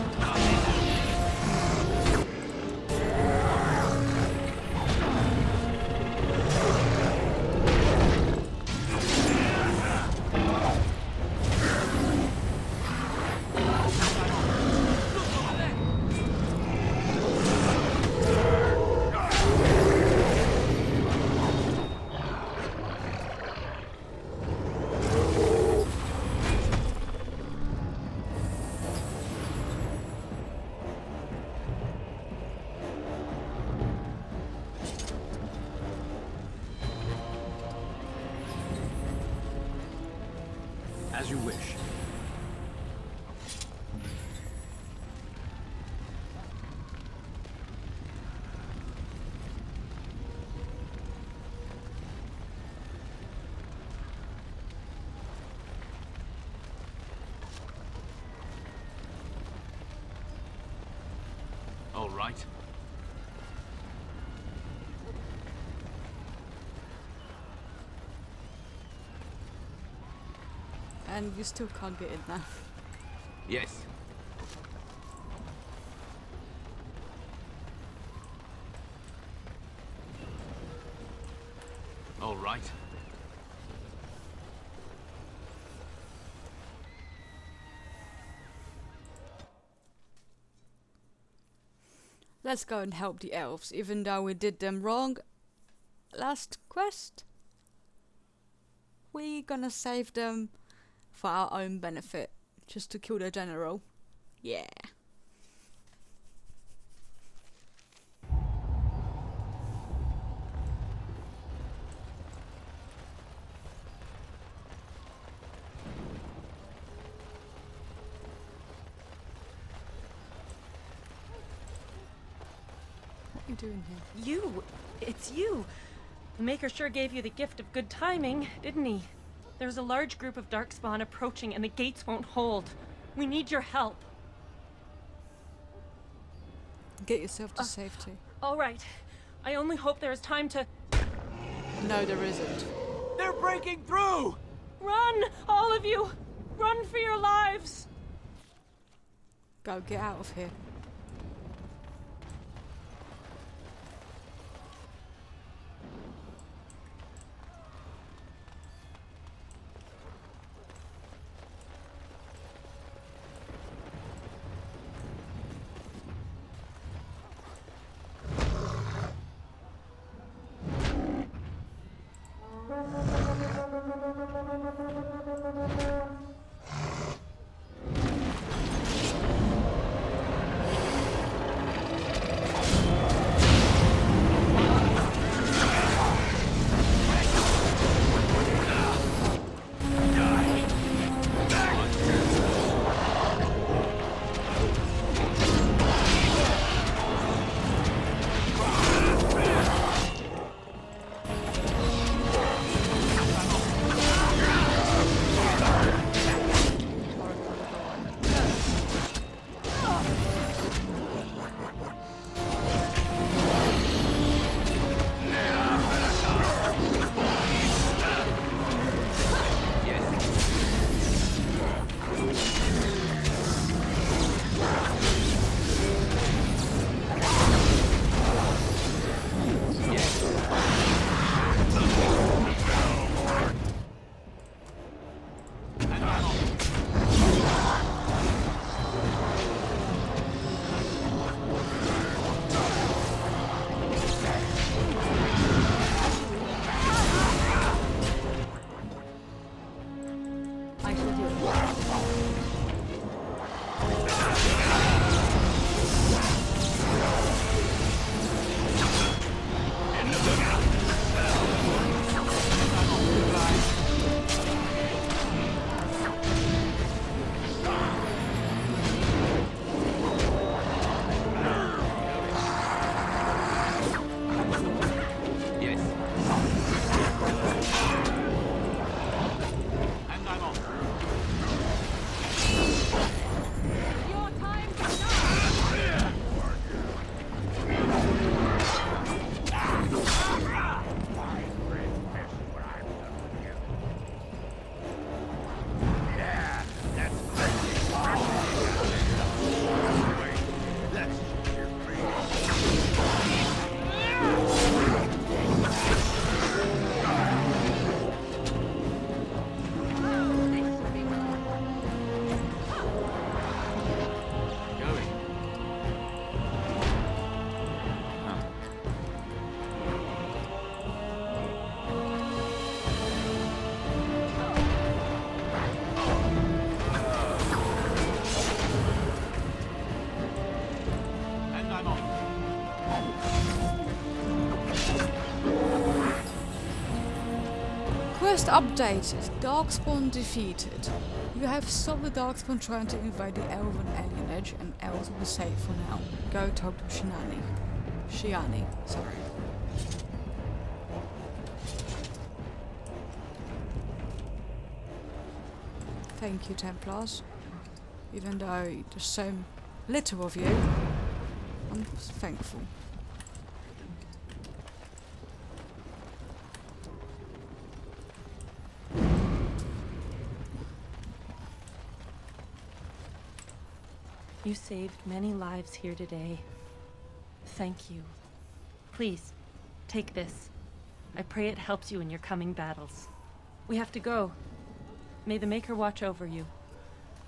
As you wish. All right. And you still can't get in there. Yes. Let's go and help the elves, even though we did them wrong. Last quest. We're gonna save them for our own benefit, just to kill the general. Yeah. What are you doing here? You! It's you! The Maker sure gave you the gift of good timing, didn't he? There's a large group of Darkspawn approaching and the gates won't hold. We need your help. Get yourself to safety. All right. I only hope there is time to... No, there isn't. They're breaking through! Run! All of you! Run for your lives! Go, get out of here. Quest updated. Darkspawn defeated. You have stopped the Darkspawn trying to invade the Elven alienage, and elves will be safe for now. Go talk to Shiani, sorry. Thank you, Templars. Even though there's so little of you, I'm thankful. You saved many lives here today. Thank you. Please, take this. I pray it helps you in your coming battles. We have to go. May the Maker watch over you.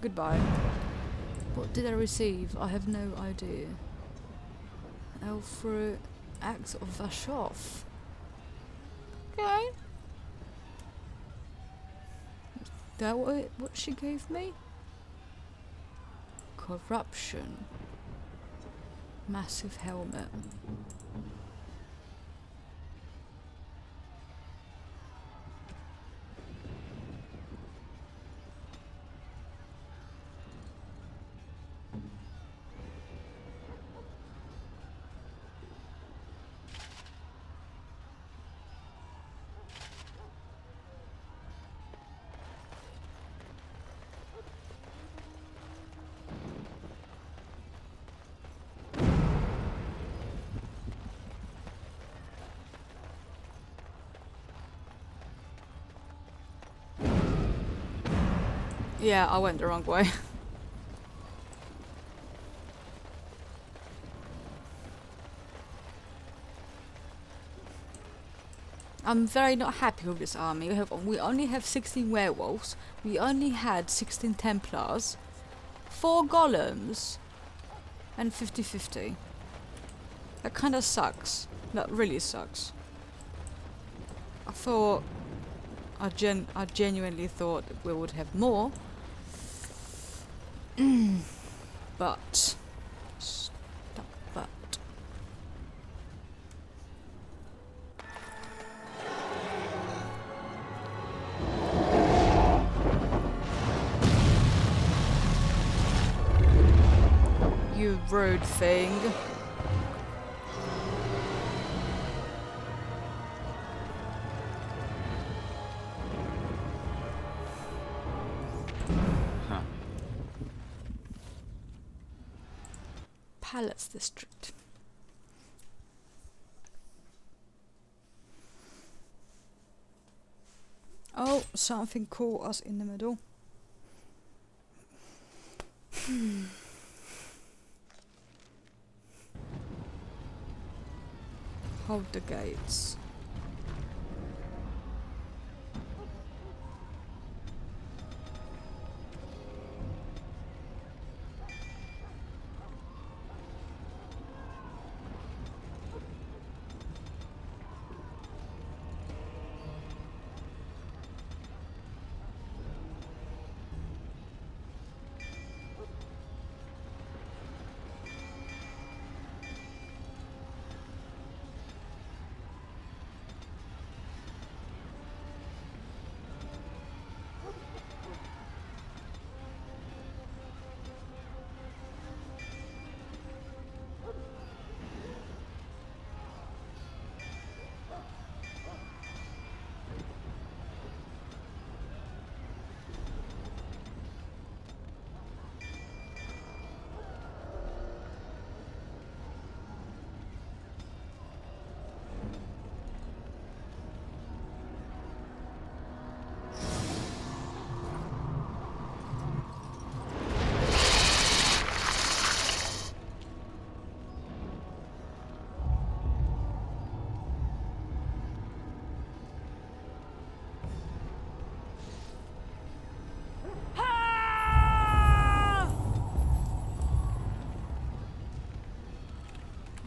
Goodbye. What did I receive? I have no idea. Elfru Axe of Vashov. Okay. Is that what she gave me? Corruption. Massive helmet. Yeah, I went the wrong way. I'm very not happy with this army. We only have 16 werewolves. We only had 16 Templars, 4 golems, and 50-50. That kind of sucks. That really sucks. I genuinely thought we would have more. But stop but. You rude thing. Palace District. Oh, something caught us in the middle. Hold the gates.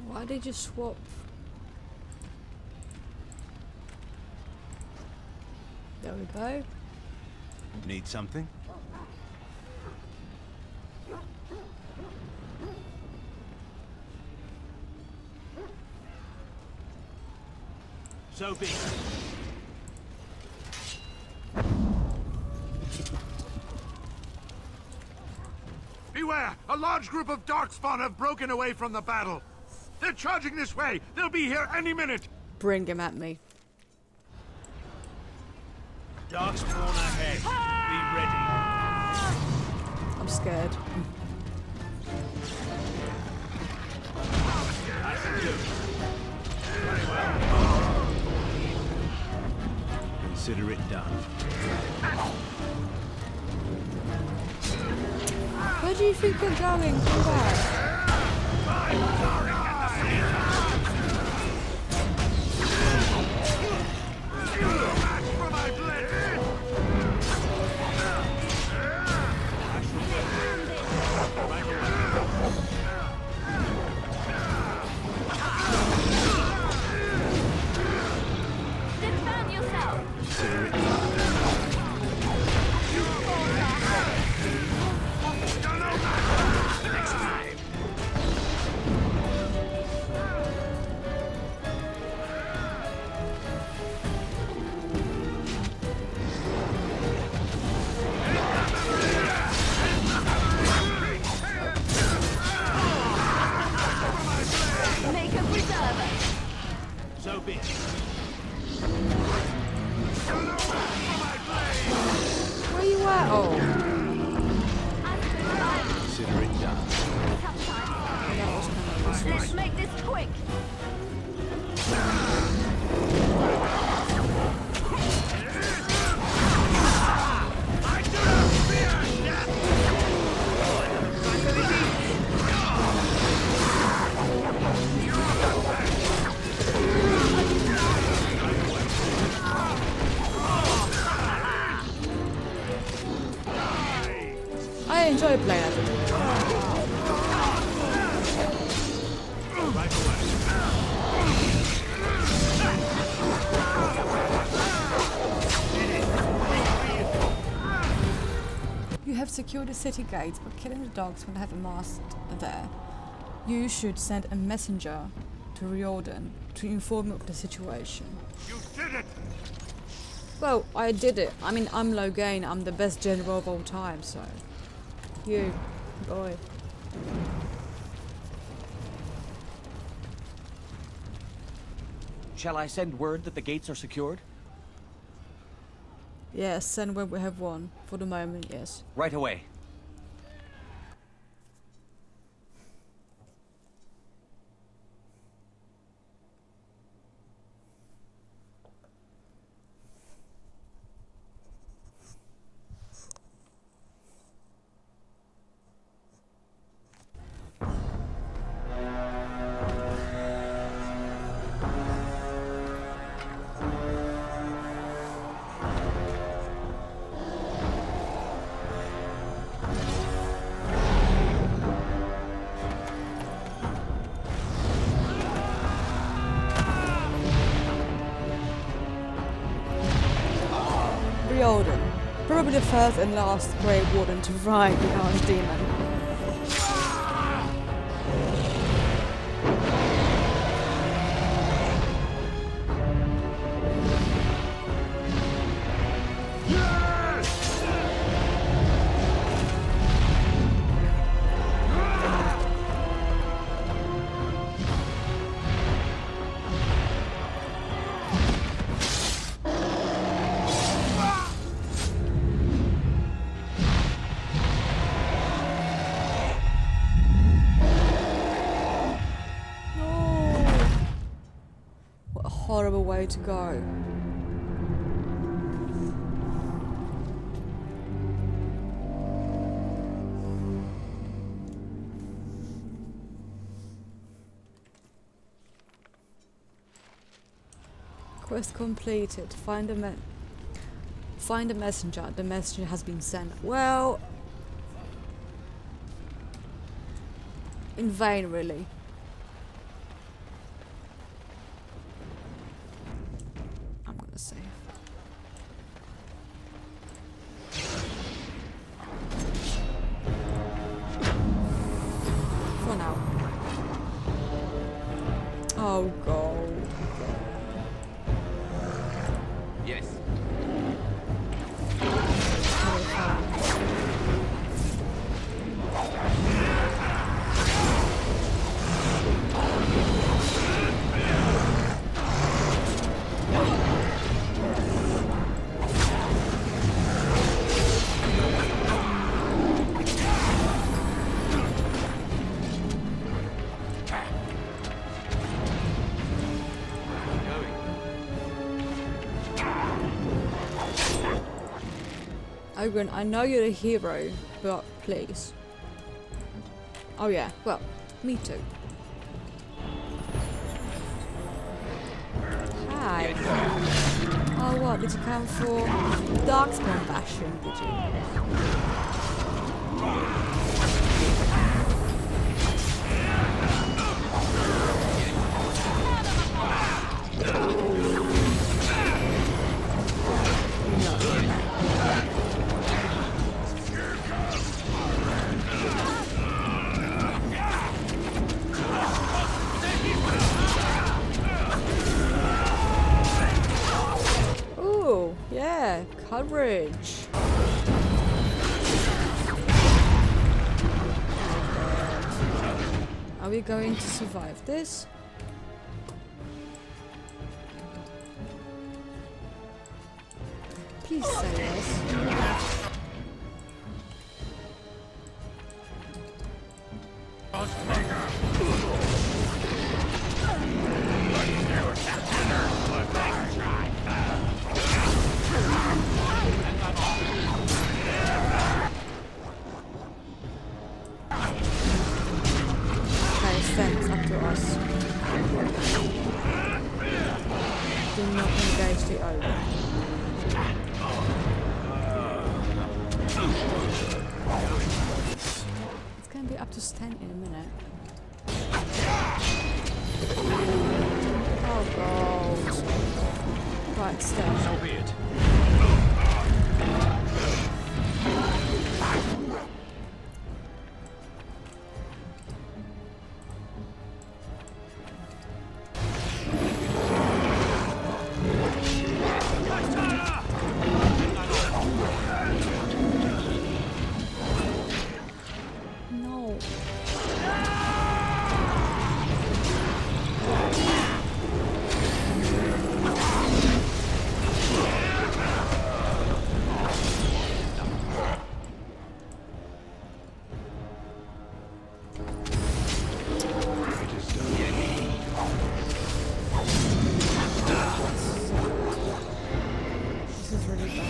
Why did you swap? There we go. Need something? So be it. Beware! A large group of Darkspawn have broken away from the battle. They're charging this way. They'll be here any minute. Bring him at me. Darkspawn ahead. Be ready. I'm scared. Consider it done. Where do you think you're going? Come back. I enjoy playing as him. You have secured the city gates, but killing the dogs when they have amassed there. You should send a messenger to Riordan to inform him of the situation. You did it! Well, I did it. I mean, I'm Loghain. I'm the best general of all time, so... You, boy. Shall I send word that the gates are secured? Yes, send when we have one. For the moment, yes. Right away. Riordan, probably the first and last Grey Warden to ride the Archdemon. Horrible way to go. Quest completed. Find a messenger. The messenger has been sent. Well, in vain, really. Save. For now. Oh god. Yes. Oghren, I know you're a hero, but please. Oh yeah, well, me too. Hi. Oh what, did you come for Darkspawn bashing, did Yeah, coverage. Are we going to survive this? Please say yes. Sends up to us. Do not engage the ogre. get up to Sten in a minute. Oh god. Right, Sten. So be it. No. This is really bad.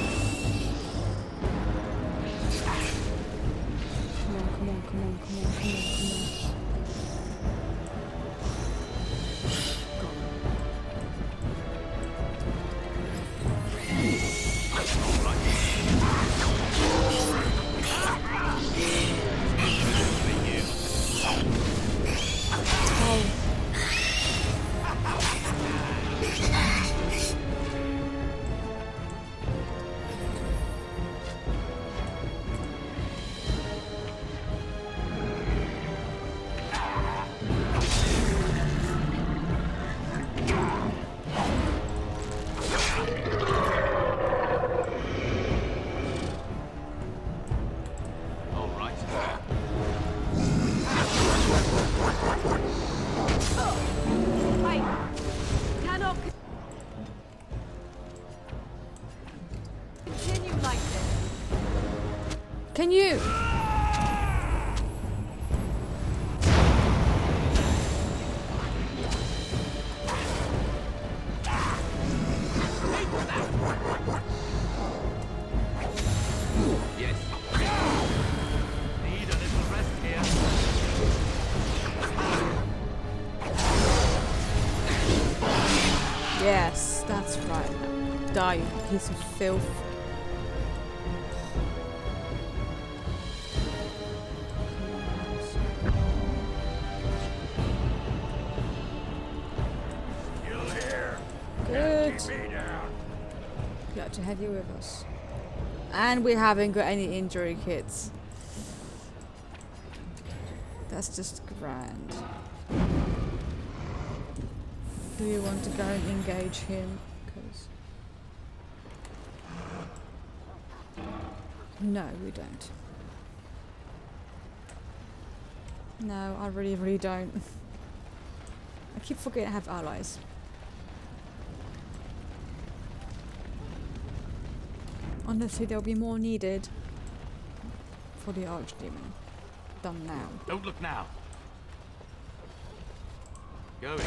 Come on, come on, come on, come on, come on, come on. All right. I cannot continue like this. Can you? Yes. Need a little rest here. Yes, that's right. Die, you piece of filth. Good. Glad to have you with us. And we haven't got any injury kits. That's just grand. Do you want to go and engage him? 'Cause no, we don't. No, I really, really don't. I keep forgetting I have allies. Honestly, there'll be more needed for the Archdemon than now. Don't look now. Going.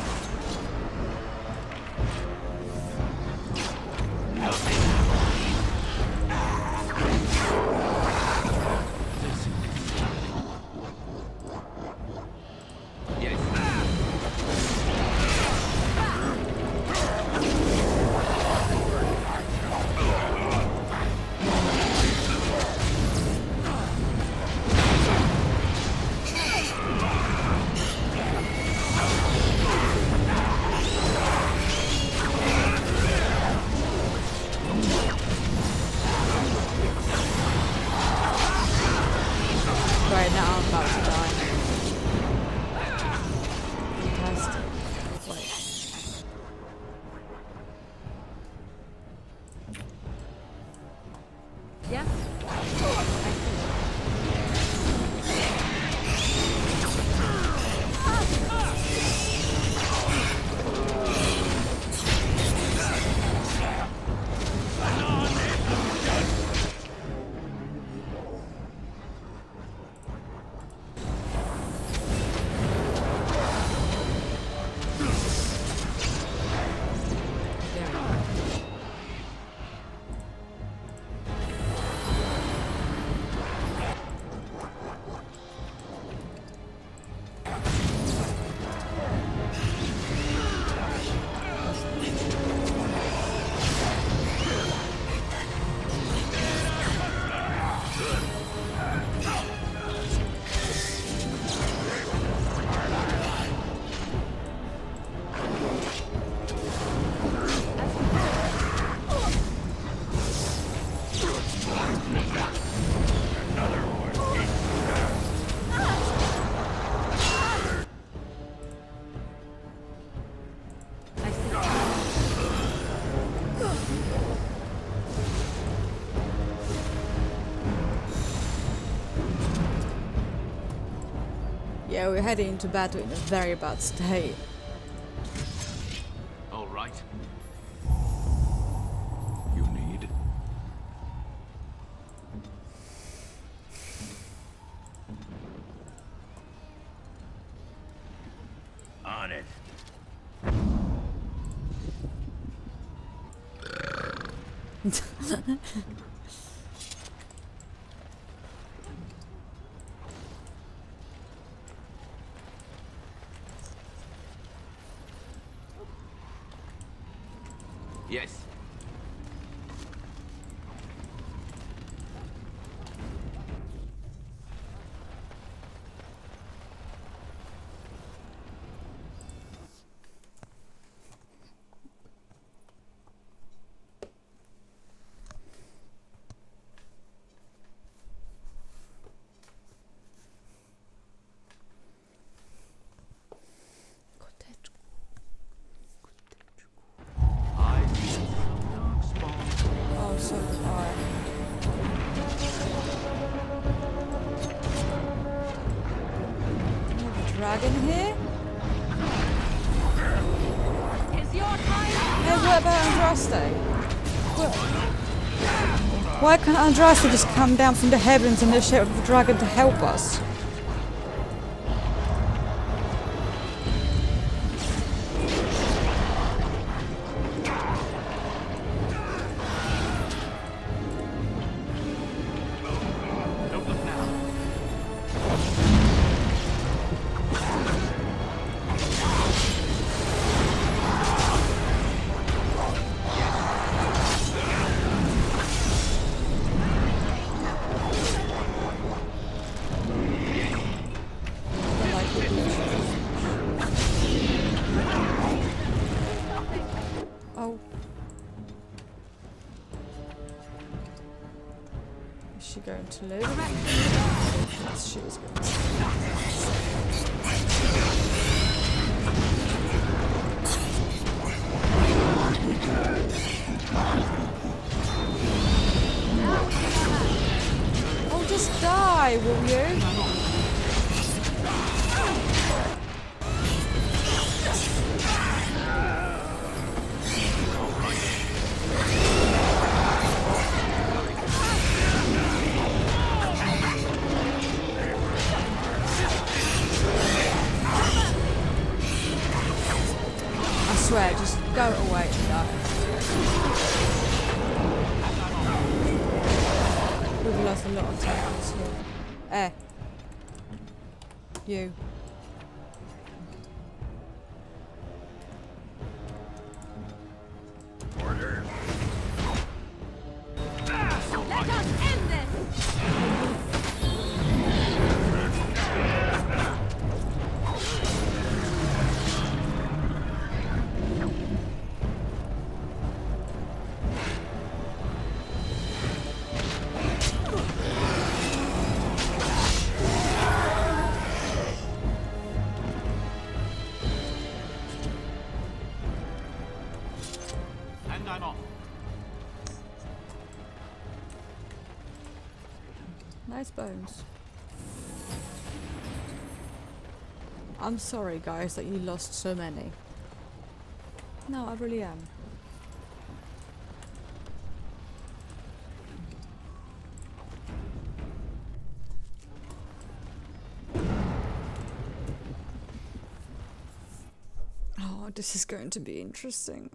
Yeah, we're heading into battle in a very bad state. All right. You need? On it. Yes. Oh, so far. We have a dragon here? Is your time? Hey, what about Andraste? Why can't Andraste just come down from the heavens in the shape of a dragon to help us? Oh. Is she going to live? Yes, she is going to Oh, just die, will you? I swear, just go away and die. We've lost a lot of titles here. You. Order. Let us end this! And I'm off. Nice bones. I'm sorry, guys, that you lost so many. No, I really am. Oh, this is going to be interesting.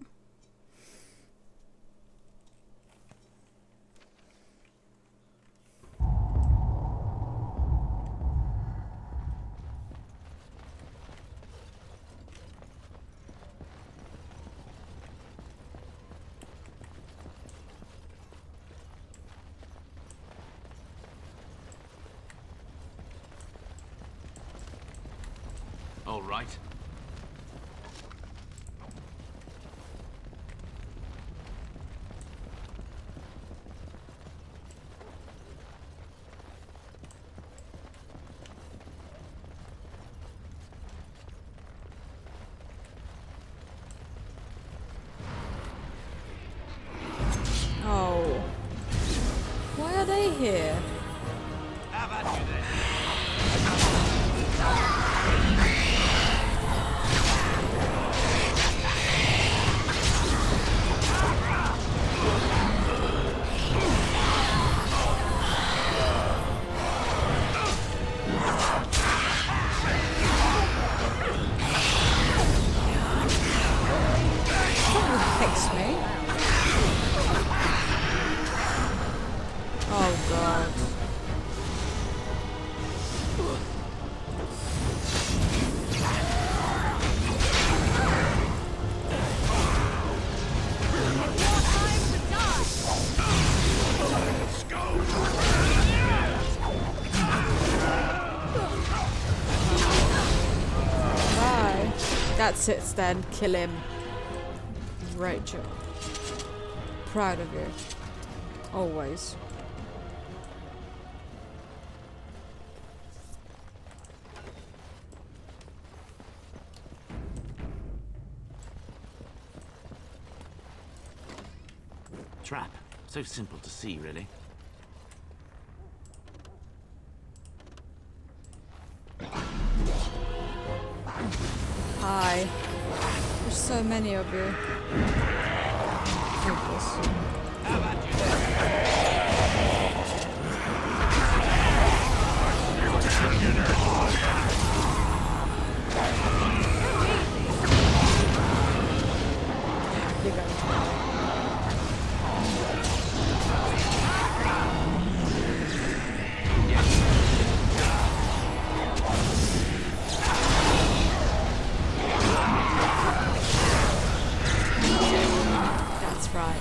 All right. Oh. Why are they here? How about you then? That's it, Stan. Kill him. Great job. Proud of you. Always. Trap. So simple to see, really. Hi. There's so many of you. Focus. You go. That's right.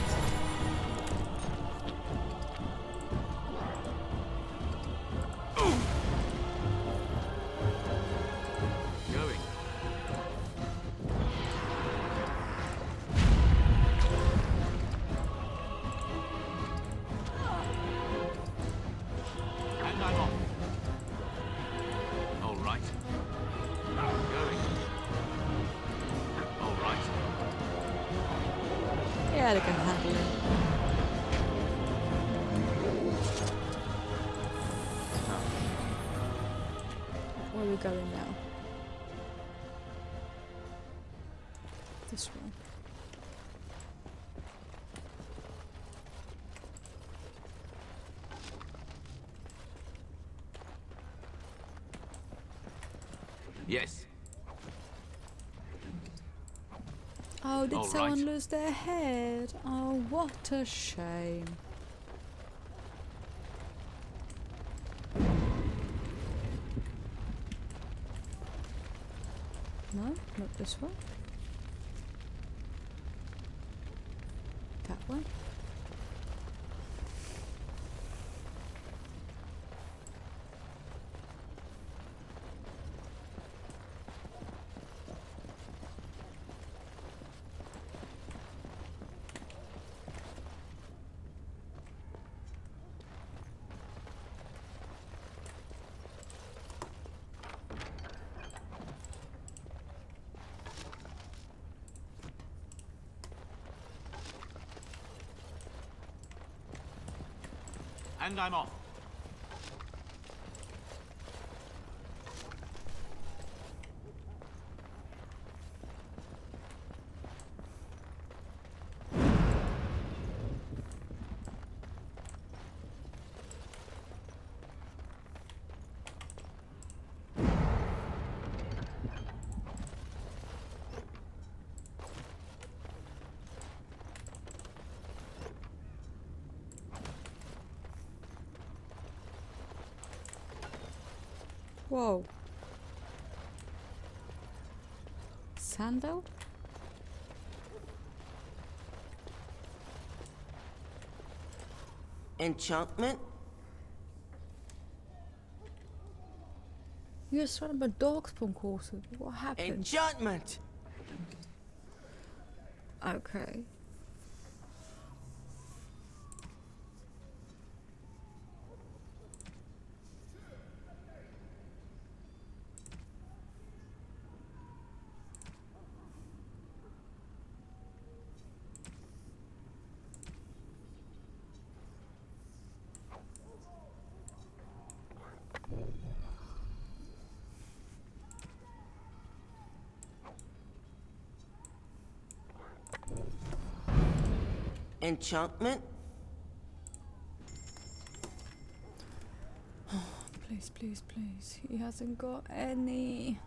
Going. And I'm off. All right. Going. All right. Yeah, they can handle it. Where are we going now? This one. Yes. Oh, did All someone right. lose their head? Oh, what a shame. No, not this one. That one. And I'm off. Whoa. Sandal? Enchantment? You're surrounded by Darkspawn courses. What happened? Enchantment! Okay. Enchantment? Please, please, please. He hasn't got any.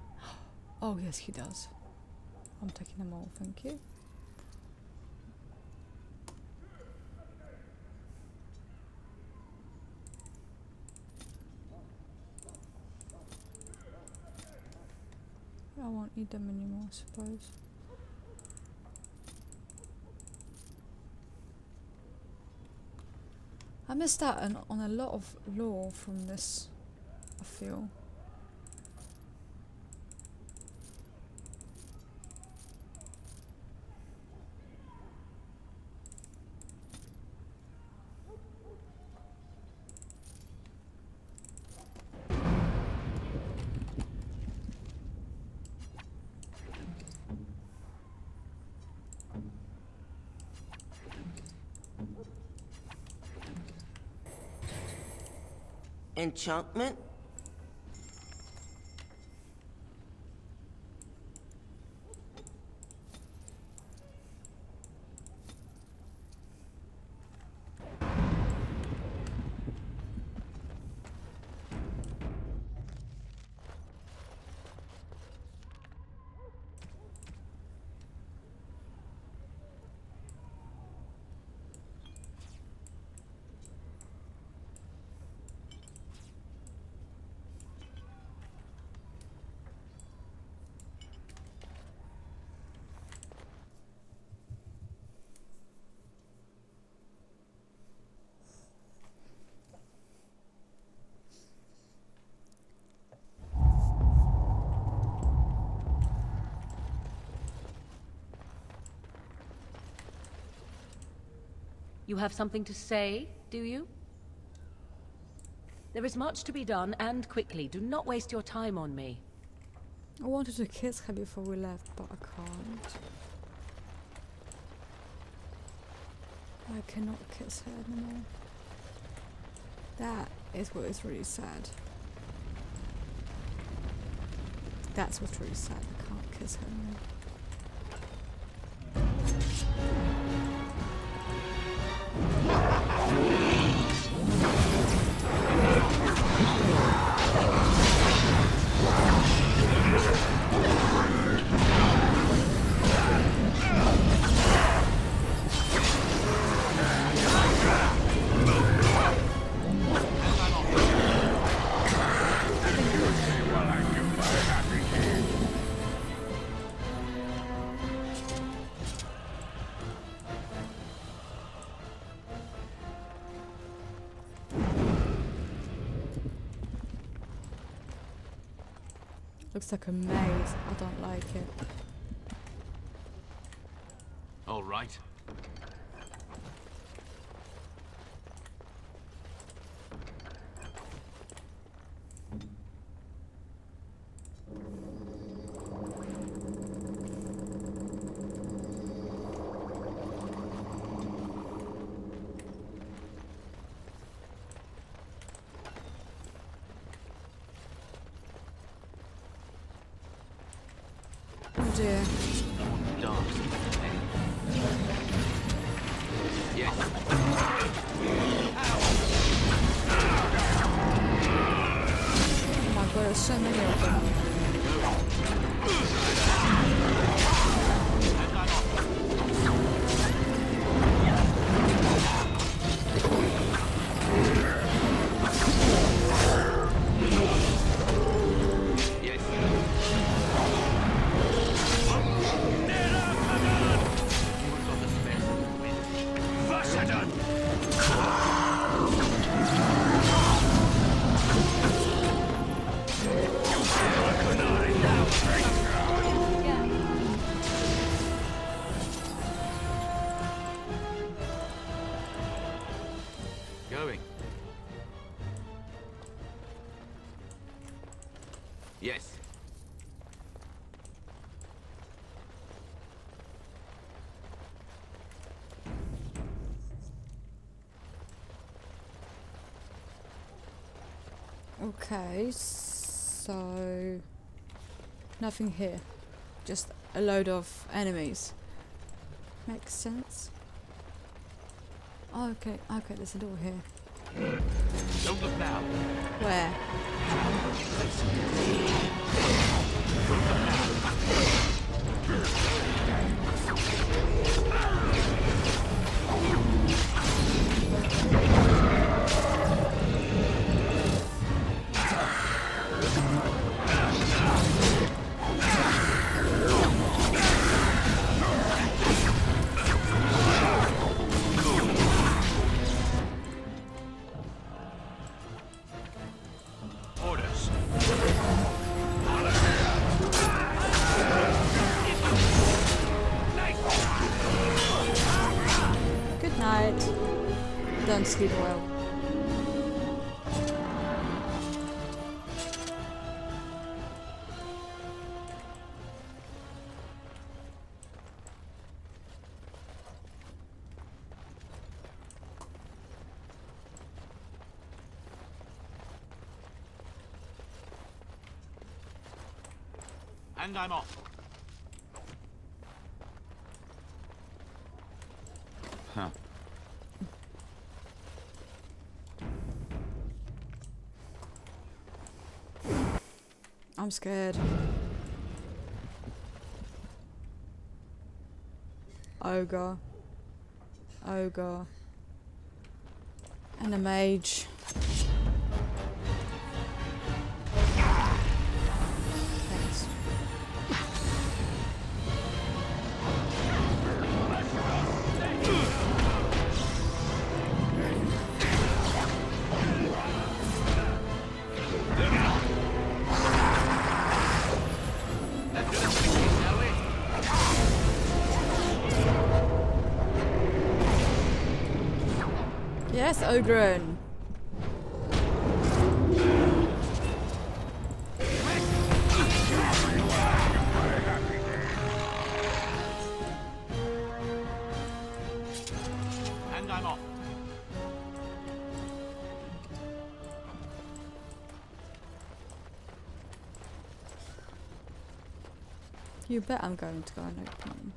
Oh, yes, he does. I'm taking them all, thank you. I won't need them anymore, I suppose. I missed out on a lot of lore from this, I feel. Enchantment? You have something to say, do you? There is much to be done, and quickly. Do not waste your time on me. I wanted to kiss her before we left, but I can't. I cannot kiss her anymore. That is what is really sad. That's what's really sad. I can't kiss her anymore. Looks like a maze. I don't like it. All right. Oh dear. Dark. Yes. Oh my god, there's so many of them. Going. Yes. Okay, so nothing here. Just a load of enemies. Makes sense. Oh, okay, there's a door here. Don't look now. Where? Orders. Good night. Don't sleep well. And I'm off. Huh. I'm scared. Ogre. Ogre. And a mage. Thanks. Yes, Ogren. And I'm off. You bet I'm going to go and open them.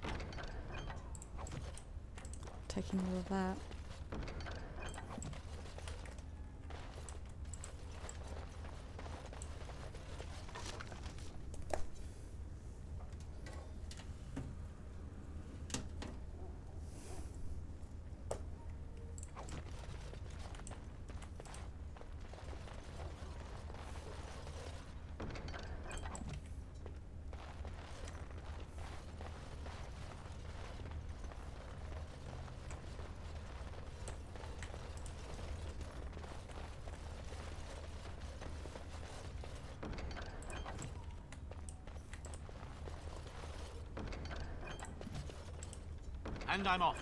Taking all of that. And I'm off.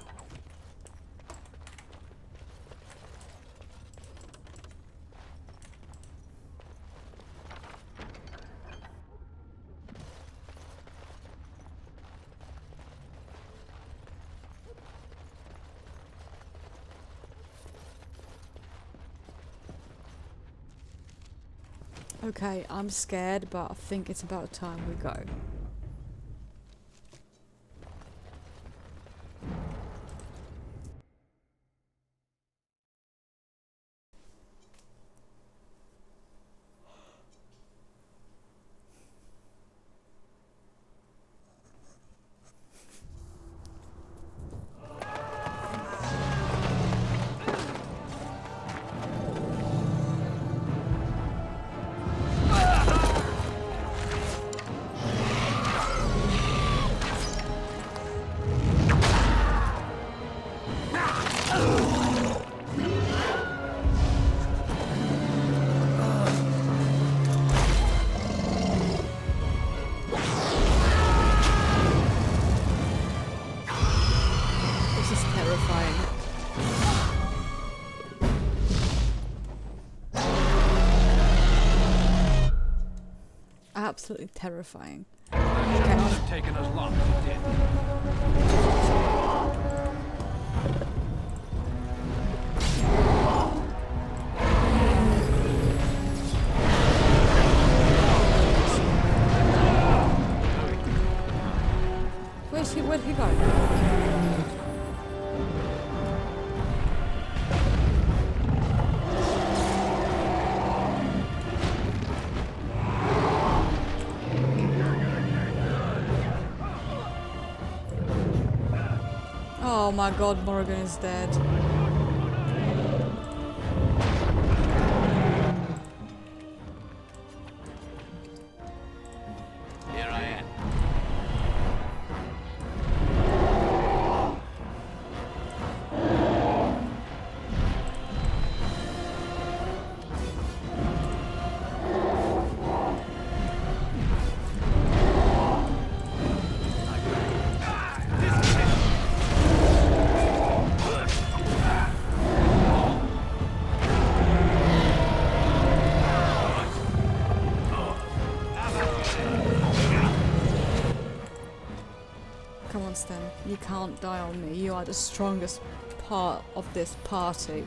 Okay, I'm scared, but I think it's about time we go. Absolutely terrifying. That should not have taken as long as it did. Where'd he go? Oh my god, Morrigan is dead. Here I am. Come on, Sten. You can't die on me. You are the strongest part of this party.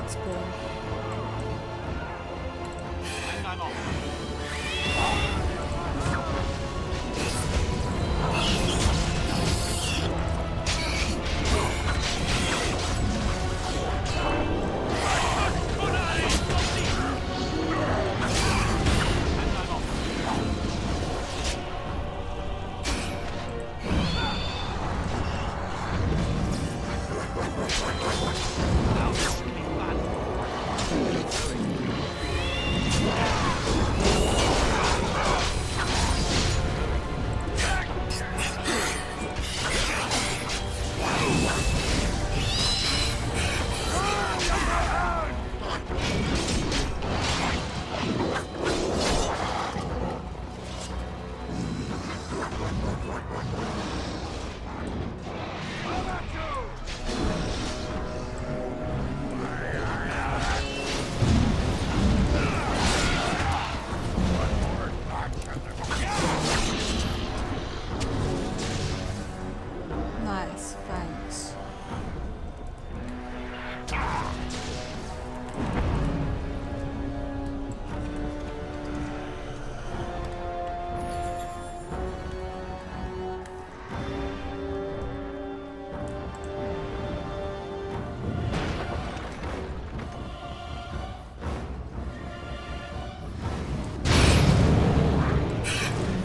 Darkspawn. And I'm off. Nice, thanks.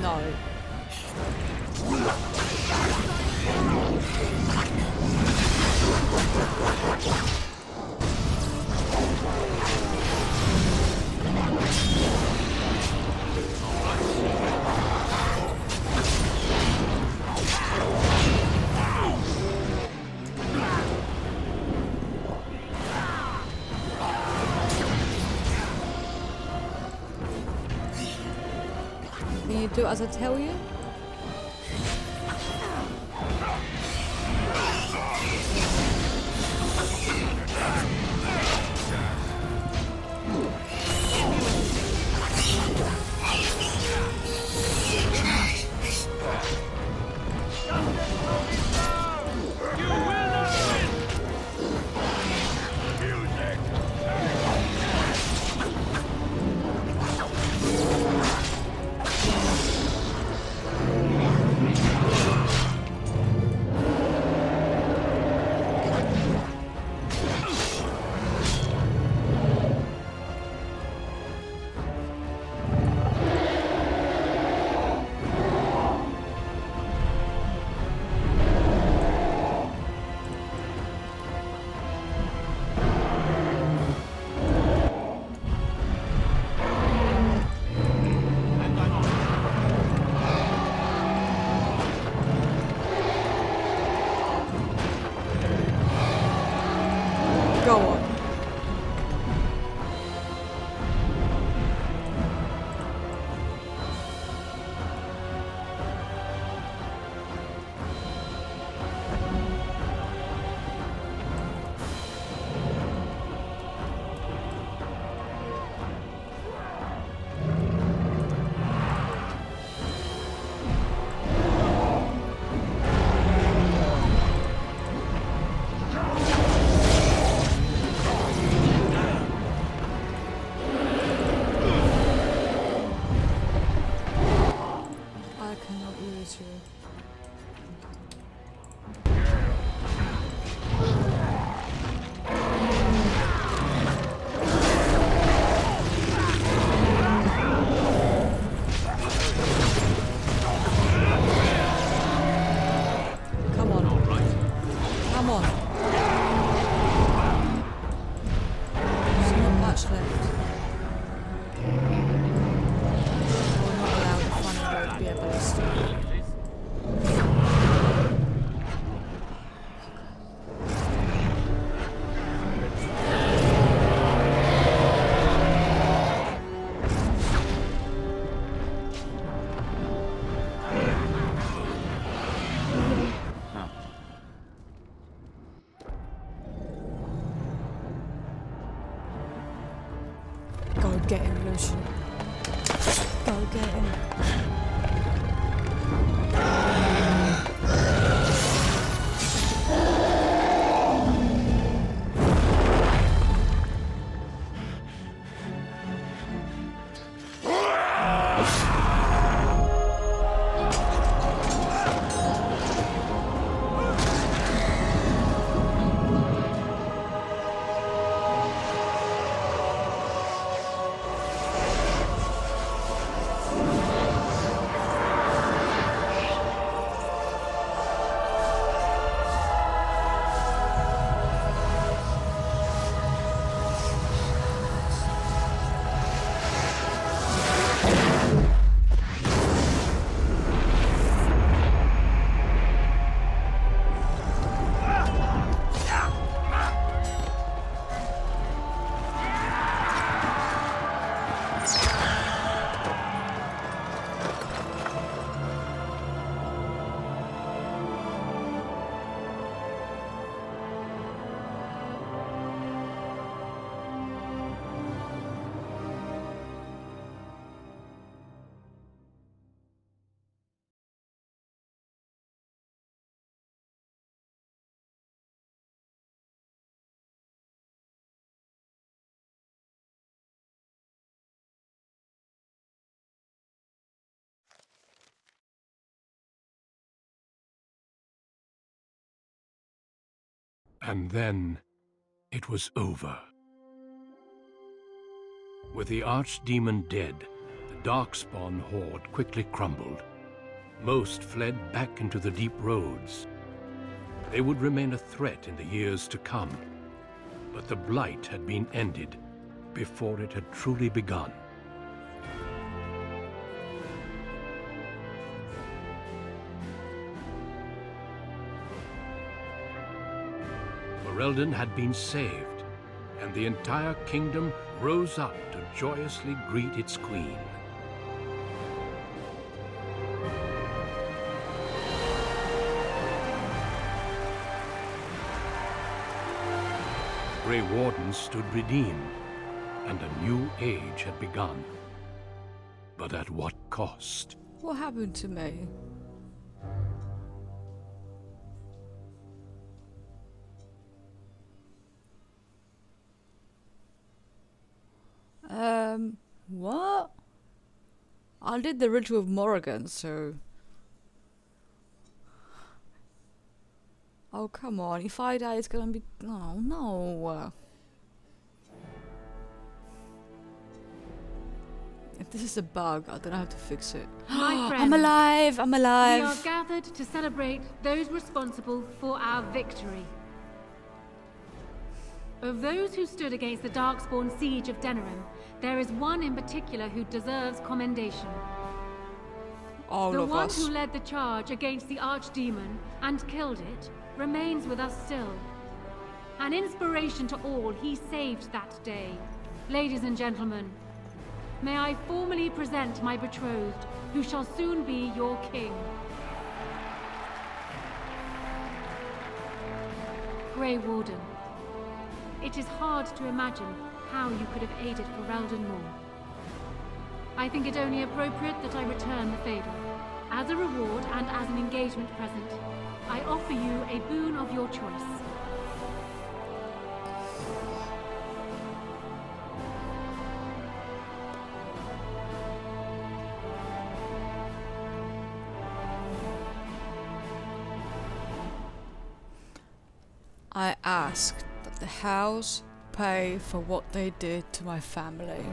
No. Can you do as I tell you? Go on. I cannot lose you. Come on. All right. Come on. There's not much left. We're not allowed the front of the road to be a ballista. Go get him, Lucian. Go get him. And then it was over. With the Archdemon dead, the Darkspawn horde quickly crumbled. Most fled back into the deep roads. They would remain a threat in the years to come, but the Blight had been ended before it had truly begun. Ferelden had been saved, and the entire kingdom rose up to joyously greet its queen. The Grey Wardens stood redeemed, and a new age had begun. But at what cost? What happened to me? What? I did the Ritual of Morrigan, so... Oh, come on. If I die, it's gonna be... Oh, no. If this is a bug, I don't have to fix it. My friends, I'm alive! I'm alive! We are gathered to celebrate those responsible for our victory. Of those who stood against the Darkspawn siege of Denerim, there is one in particular who deserves commendation. All the of one us. who led the charge against the Archdemon and killed it remains with us still. An inspiration to all he saved that day. Ladies and gentlemen, may I formally present my betrothed, who shall soon be your king. Grey Warden. It is hard to imagine how you could have aided Ferelden more. I think it only appropriate that I return the favor. As a reward and as an engagement present, I offer you a boon of your choice. I asked that the house pay for what they did to my family.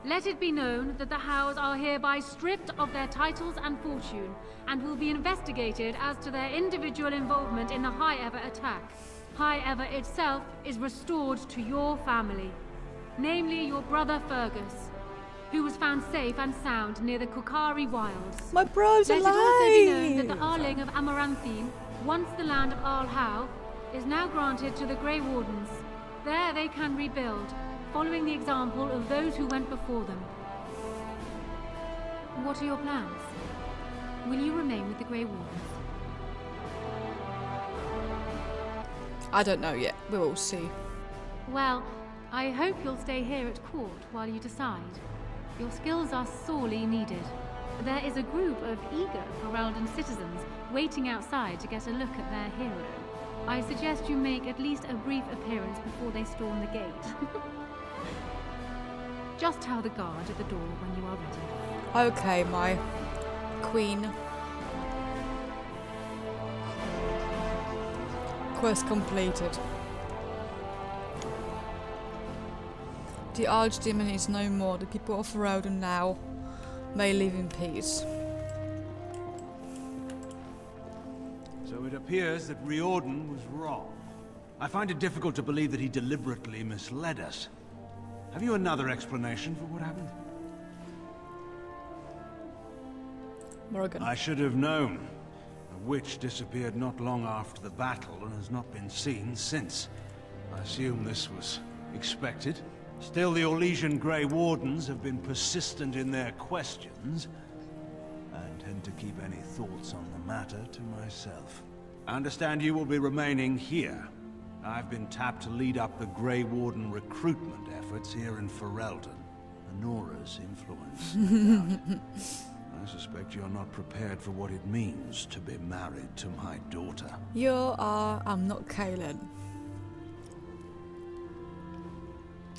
Let it be known that the Howes are hereby stripped of their titles and fortune, and will be investigated as to their individual involvement in the High Ever attack. High Ever itself is restored to your family, namely your brother Fergus, who was found safe and sound near the Kukari Wilds. My bro's Let alive! it also be known that the Arling of Amaranthine, once the land of Arl Howe, is now granted to the Grey Wardens. There they can rebuild, following the example of those who went before them. What are your plans? Will you remain with the Grey Wardens? I don't know yet. We will see. Well, I hope you'll stay here at court while you decide. Your skills are sorely needed. There is a group of eager Ferelden citizens waiting outside to get a look at their hero. I suggest you make at least a brief appearance before they storm the gate. Just tell the guard at the door when you are ready. Okay, my queen. Quest completed. The Archdemon is no more. The people of Ferelden now may live in peace. So it appears that Riordan was wrong. I find it difficult to believe that he deliberately misled us. Have you another explanation for what happened? Morrigan. I should have known. The witch disappeared not long after the battle and has not been seen since. I assume this was expected. Still, the Orlesian Grey Wardens have been persistent in their questions. I intend to keep any thoughts on the matter to myself. I understand you will be remaining here. I've been tapped to lead up the Grey Warden recruitment efforts here in Ferelden. Honora's influence, no doubt. I suspect you're not prepared for what it means to be married to my daughter. You are... I'm not Kaelin.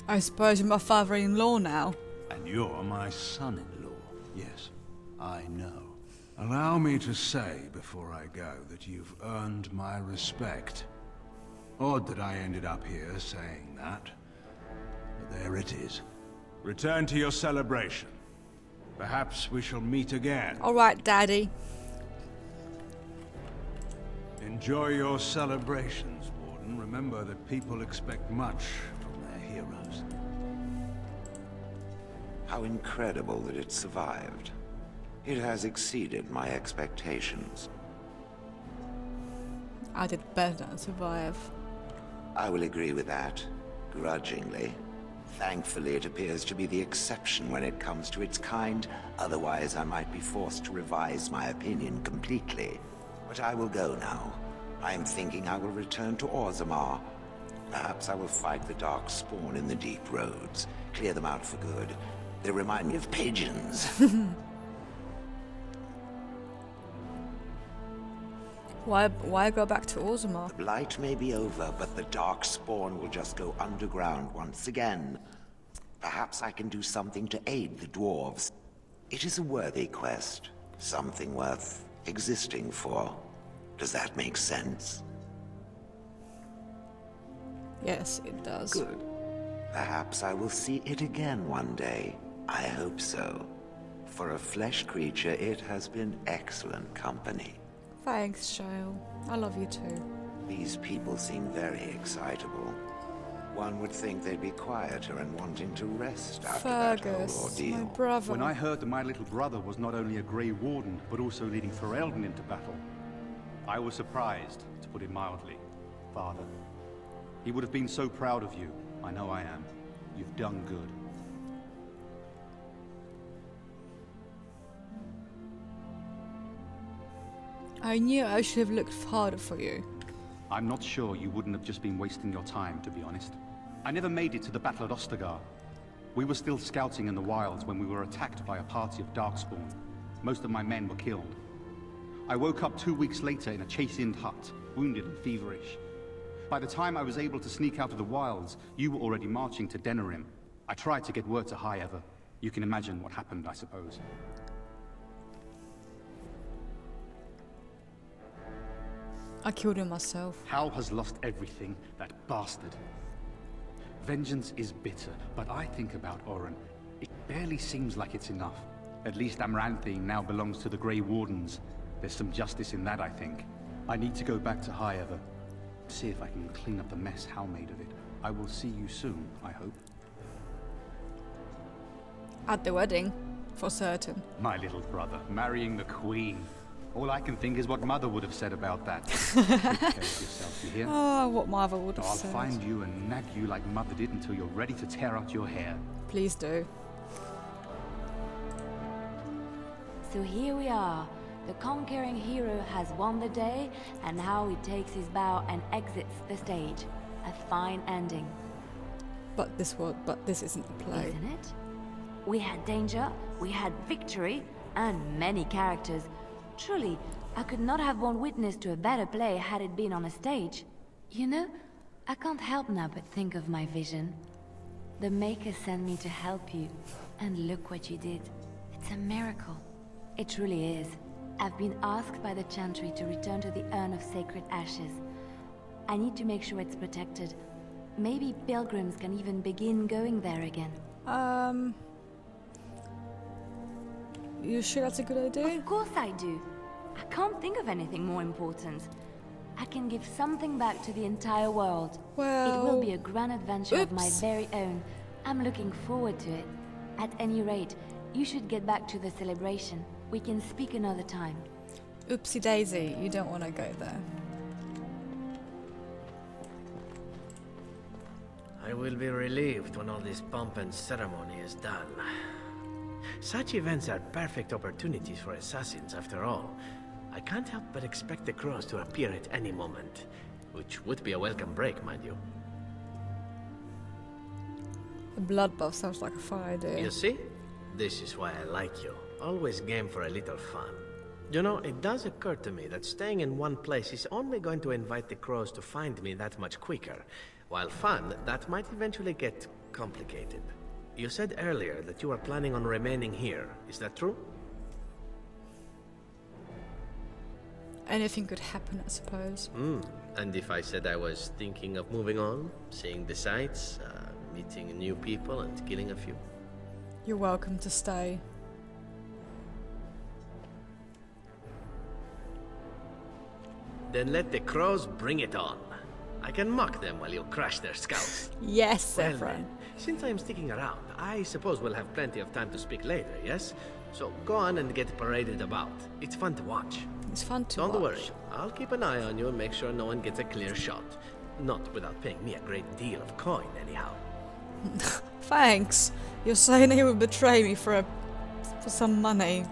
I suppose you're my father-in-law now. And you're my son-in-law. Yes, I know. Allow me to say before I go that you've earned my respect. Odd that I ended up here saying that. But there it is. Return to your celebration. Perhaps we shall meet again. Alright, Daddy. Enjoy your celebrations, Warden. Remember that people expect much from their heroes. How incredible that it survived. It has exceeded my expectations. I did better than survive. I will agree with that, grudgingly. Thankfully, it appears to be the exception when it comes to its kind. Otherwise, I might be forced to revise my opinion completely. But I will go now. I am thinking I will return to Orzammar. Perhaps I will fight the Darkspawn in the Deep Roads. Clear them out for good. They remind me of pigeons. Why go back to Orzammar? The Blight may be over, but the Darkspawn will just go underground once again. Perhaps I can do something to aid the dwarves. It is a worthy quest. Something worth existing for. Does that make sense? Yes, it does. Good. Perhaps I will see it again one day. I hope so. For a flesh creature, it has been excellent company. Thanks, Shale. I love you too. These people seem very excitable. One would think they'd be quieter and wanting to rest after that whole Fergus, ordeal. my brother. When I heard that my little brother was not only a Grey Warden, but also leading Ferelden into battle, I was surprised, to put it mildly, Father. He would have been so proud of you. I know I am. You've done good. I knew I should have looked harder for you. I'm not sure you wouldn't have just been wasting your time, to be honest. I never made it to the Battle at Ostagar. We were still scouting in the wilds when we were attacked by a party of Darkspawn. Most of my men were killed. I woke up 2 weeks later in a Chase-Ind hut, wounded and feverish. By the time I was able to sneak out of the wilds, you were already marching to Denerim. I tried to get word to High Ever. You can imagine what happened, I suppose. I killed him myself. Hal has lost everything, that bastard. Vengeance is bitter, but I think about Oren. It barely seems like it's enough. At least Amaranthine now belongs to the Grey Wardens. There's some justice in that, I think. I need to go back to High Ever. See if I can clean up the mess Hal made of it. I will see you soon, I hope. At the wedding, for certain. My little brother, marrying the Queen. All I can think is what Mother would have said about that. Take care of yourself, you hear? Oh, what Mother would have said. I'll find you and nag you like Mother did until you're ready to tear out your hair. Please do. So here we are. The conquering hero has won the day, and now he takes his bow and exits the stage. A fine ending. But this isn't the play. Isn't it? We had danger, we had victory, and many characters. Truly, I could not have borne witness to a better play had it been on a stage. You know, I can't help now but think of my vision. The Maker sent me to help you, and look what you did. It's a miracle. It truly is. I've been asked by the Chantry to return to the Urn of Sacred Ashes. I need to make sure it's protected. Maybe pilgrims can even begin going there again. You sure that's a good idea? Of course I do. I can't think of anything more important. I can give something back to the entire world. Well, it will be a grand adventure of my very own. I'm looking forward to it. At any rate, you should get back to the celebration. We can speak another time. Oopsie daisy, you don't want to go there. I will be relieved when all this pomp and ceremony is done. Such events are perfect opportunities for assassins, after all. I can't help but expect the crows to appear at any moment, which would be a welcome break, mind you. A bloodbath sounds like a fun idea. You see? This is why I like you. Always game for a little fun. You know, it does occur to me that staying in one place is only going to invite the crows to find me that much quicker. While fun, that might eventually get complicated. You said earlier that you are planning on remaining here. Is that true? anything could happen, I suppose. And if I said I was thinking of moving on, seeing the sights, meeting new people and killing a few? You're welcome to stay. Then let the crows bring it on. I can mock them while you crush their skulls. Yes, Well Zephyr. then, since I am sticking around, I suppose we'll have plenty of time to speak later, yes? So go on and get paraded about. It's fun to watch. It's fun to Don't watch. worry, I'll keep an eye on you and make sure no one gets a clear shot. Not without paying me a great deal of coin, anyhow. Thanks. You're saying he would betray me for some money.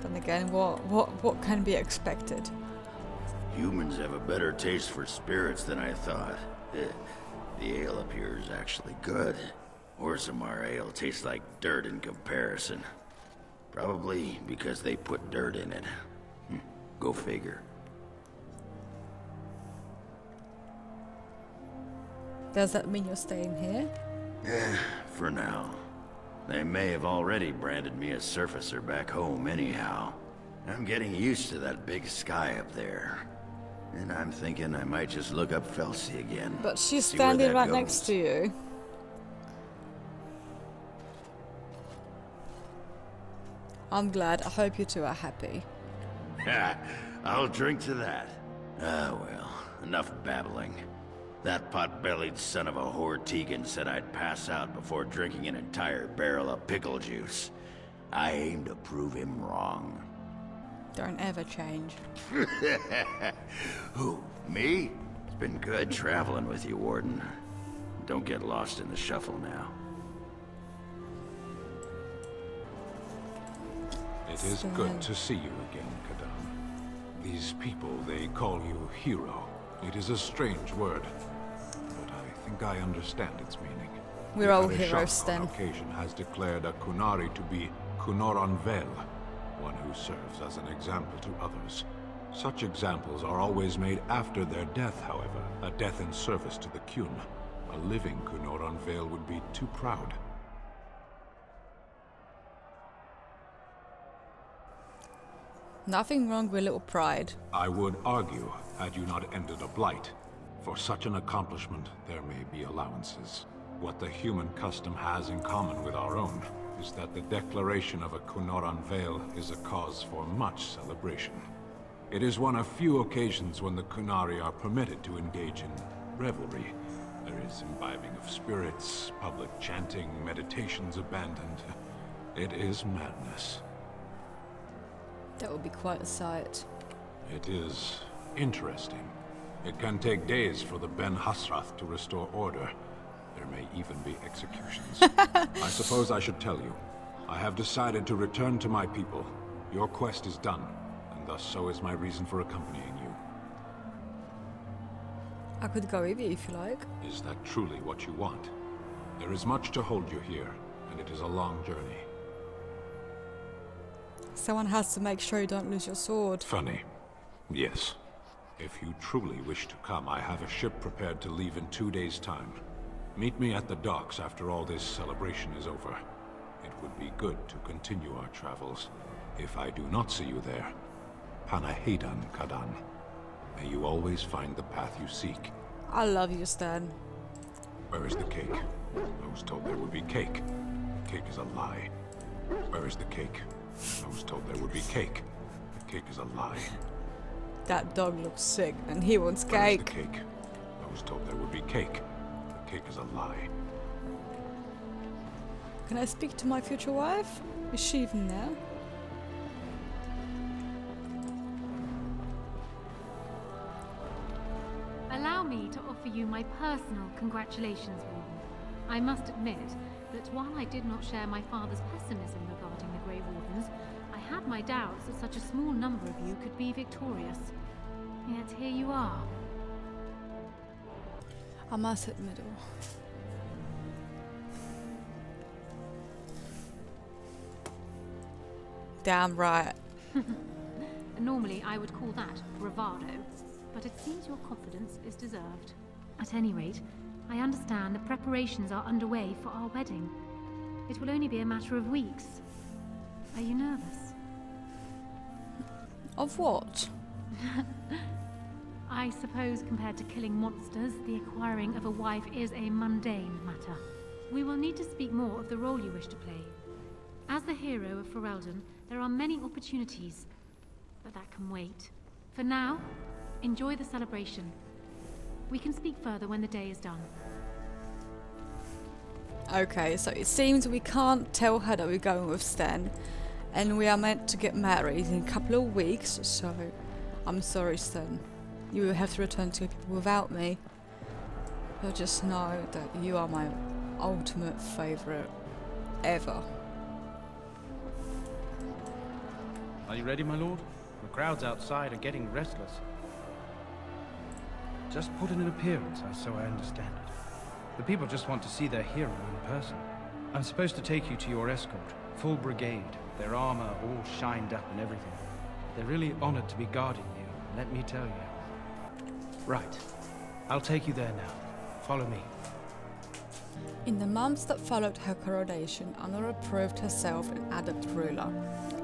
Then again, what can be expected? Humans have a better taste for spirits than I thought. The ale up here is actually good. Orzammar ale tastes like dirt in comparison. Probably because they put dirt in it. Go figure. Does that mean you're staying here? For now. They may have already branded me a surfacer back home anyhow. I'm getting used to that big sky up there. And I'm thinking I might just look up Felsi again. But she's see where standing that right goes. next to you. I'm glad. I hope you two are happy. I'll drink to that. Ah, well, enough babbling. That pot-bellied son of a whore Tegan said I'd pass out before drinking an entire barrel of pickle juice. I aim to prove him wrong. Don't ever change. Who, me? It's been good traveling with you, Warden. Don't get lost in the shuffle now. It is good to see you again, Kadan. These people, they call you hero. It is a strange word, but I think I understand its meaning. We're all The heroes, Shah then. on occasion has declared a Kunari to be Kunoran Vel, one who serves as an example to others. Such examples are always made after their death, however, a death in service to the Kyun. A living Kunoran Vel would be too proud. Nothing wrong with a little pride. I would argue, had you not ended a blight, for such an accomplishment there may be allowances. What the human custom has in common with our own is that the declaration of a Kunoran Vel is a cause for much celebration. It is one of few occasions when the Kunari are permitted to engage in revelry. There is imbibing of spirits, public chanting, meditations abandoned. It is madness. That would be quite a sight. It is interesting. It can take days for the Ben Hasrath to restore order. There may even be executions. I suppose I should tell you. I have decided to return to my people. Your quest is done, and thus so is my reason for accompanying you. I could go with you if you like. Is that truly what you want? There is much to hold you here, and it is a long journey. Someone has to make sure you don't lose your sword. Funny. Yes. If you truly wish to come, I have a ship prepared to leave in 2 days' time. Meet me at the docks after all this celebration is over. It would be good to continue our travels. If I do not see you there, Panahedan, Kadan. May you always find the path you seek. I love you, Stan. Where is the cake? I was told there would be cake. Cake is a lie. Where is the cake? I was told there would be cake. The cake is a lie. That dog looks sick and he wants Where is the cake. cake? I was told there would be cake. The cake is a lie. Can I speak to my future wife? Is she even there? Allow me to offer you my personal congratulations, Warden. I must admit that while I did not share my father's pessimism regarding the Grey Wardens, I had my doubts that such a small number of you could be victorious. Yet here you are. I must admit. Damn right. Normally, I would call that bravado, but it seems your confidence is deserved. At any rate, I understand the preparations are underway for our wedding. It will only be a matter of weeks. Are you nervous? Of what? I suppose compared to killing monsters, the acquiring of a wife is a mundane matter. We will need to speak more of the role you wish to play. As the hero of Ferelden, there are many opportunities, but that can wait. For now, enjoy the celebration. We can speak further when the day is done. Okay, so it seems we can't tell her that we're going with Sten, and we are meant to get married in a couple of weeks, so I'm sorry, Sten. You will have to return to people without me. But just know that you are my ultimate favourite ever. Are you ready, my lord? The crowds outside are getting restless. Just put in an appearance, so I understand it. The people just want to see their hero in person. I'm supposed to take you to your escort, full brigade, their armor all shined up and everything. They're really honored to be guarding you, let me tell you. Right. I'll take you there now. Follow me. In the months that followed her coronation, Honora proved herself an adept ruler.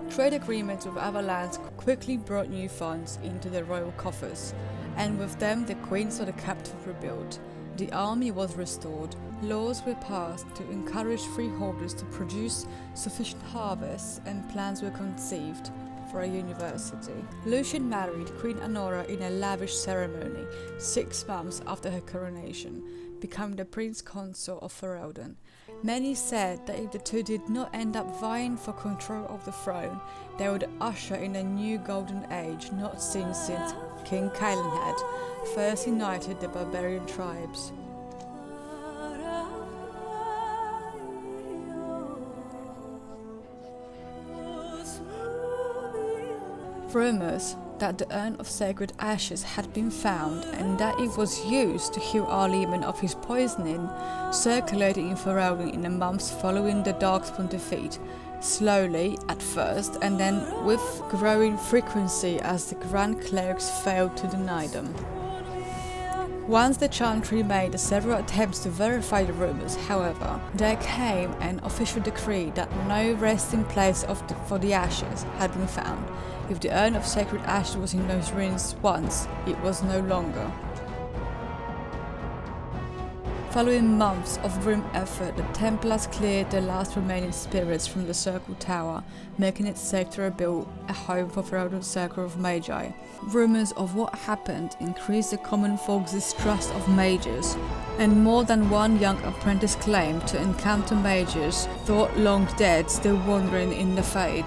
Trade agreements with other lands quickly brought new funds into the royal coffers, and with them the queen saw the capital rebuilt. The army was restored, laws were passed to encourage freeholders to produce sufficient harvests, and plans were conceived for a university. Lucian married Queen Honora in a lavish ceremony 6 months after her coronation, becoming the prince consort of Ferelden. Many said that if the two did not end up vying for control of the throne, they would usher in a new golden age not seen since King Cailan had first united the barbarian tribes. Rumours that the urn of sacred ashes had been found and that it was used to heal Arleman of his poisoning circulated in Ferelden in the months following the Darkspawn defeat, slowly at first and then with growing frequency as the Grand Clerics failed to deny them. Once the Chantry made several attempts to verify the rumours, however, there came an official decree that no resting place for the ashes had been found. If the urn of sacred ashes was in those ruins once, it was no longer. Following months of grim effort, the Templars cleared the last remaining spirits from the Circle Tower, making it safe to rebuild a home for Ferelden's Circle of Magi. Rumours of what happened increased the common folk's distrust of mages, and more than one young apprentice claimed to encounter mages thought long dead still wandering in the Fade.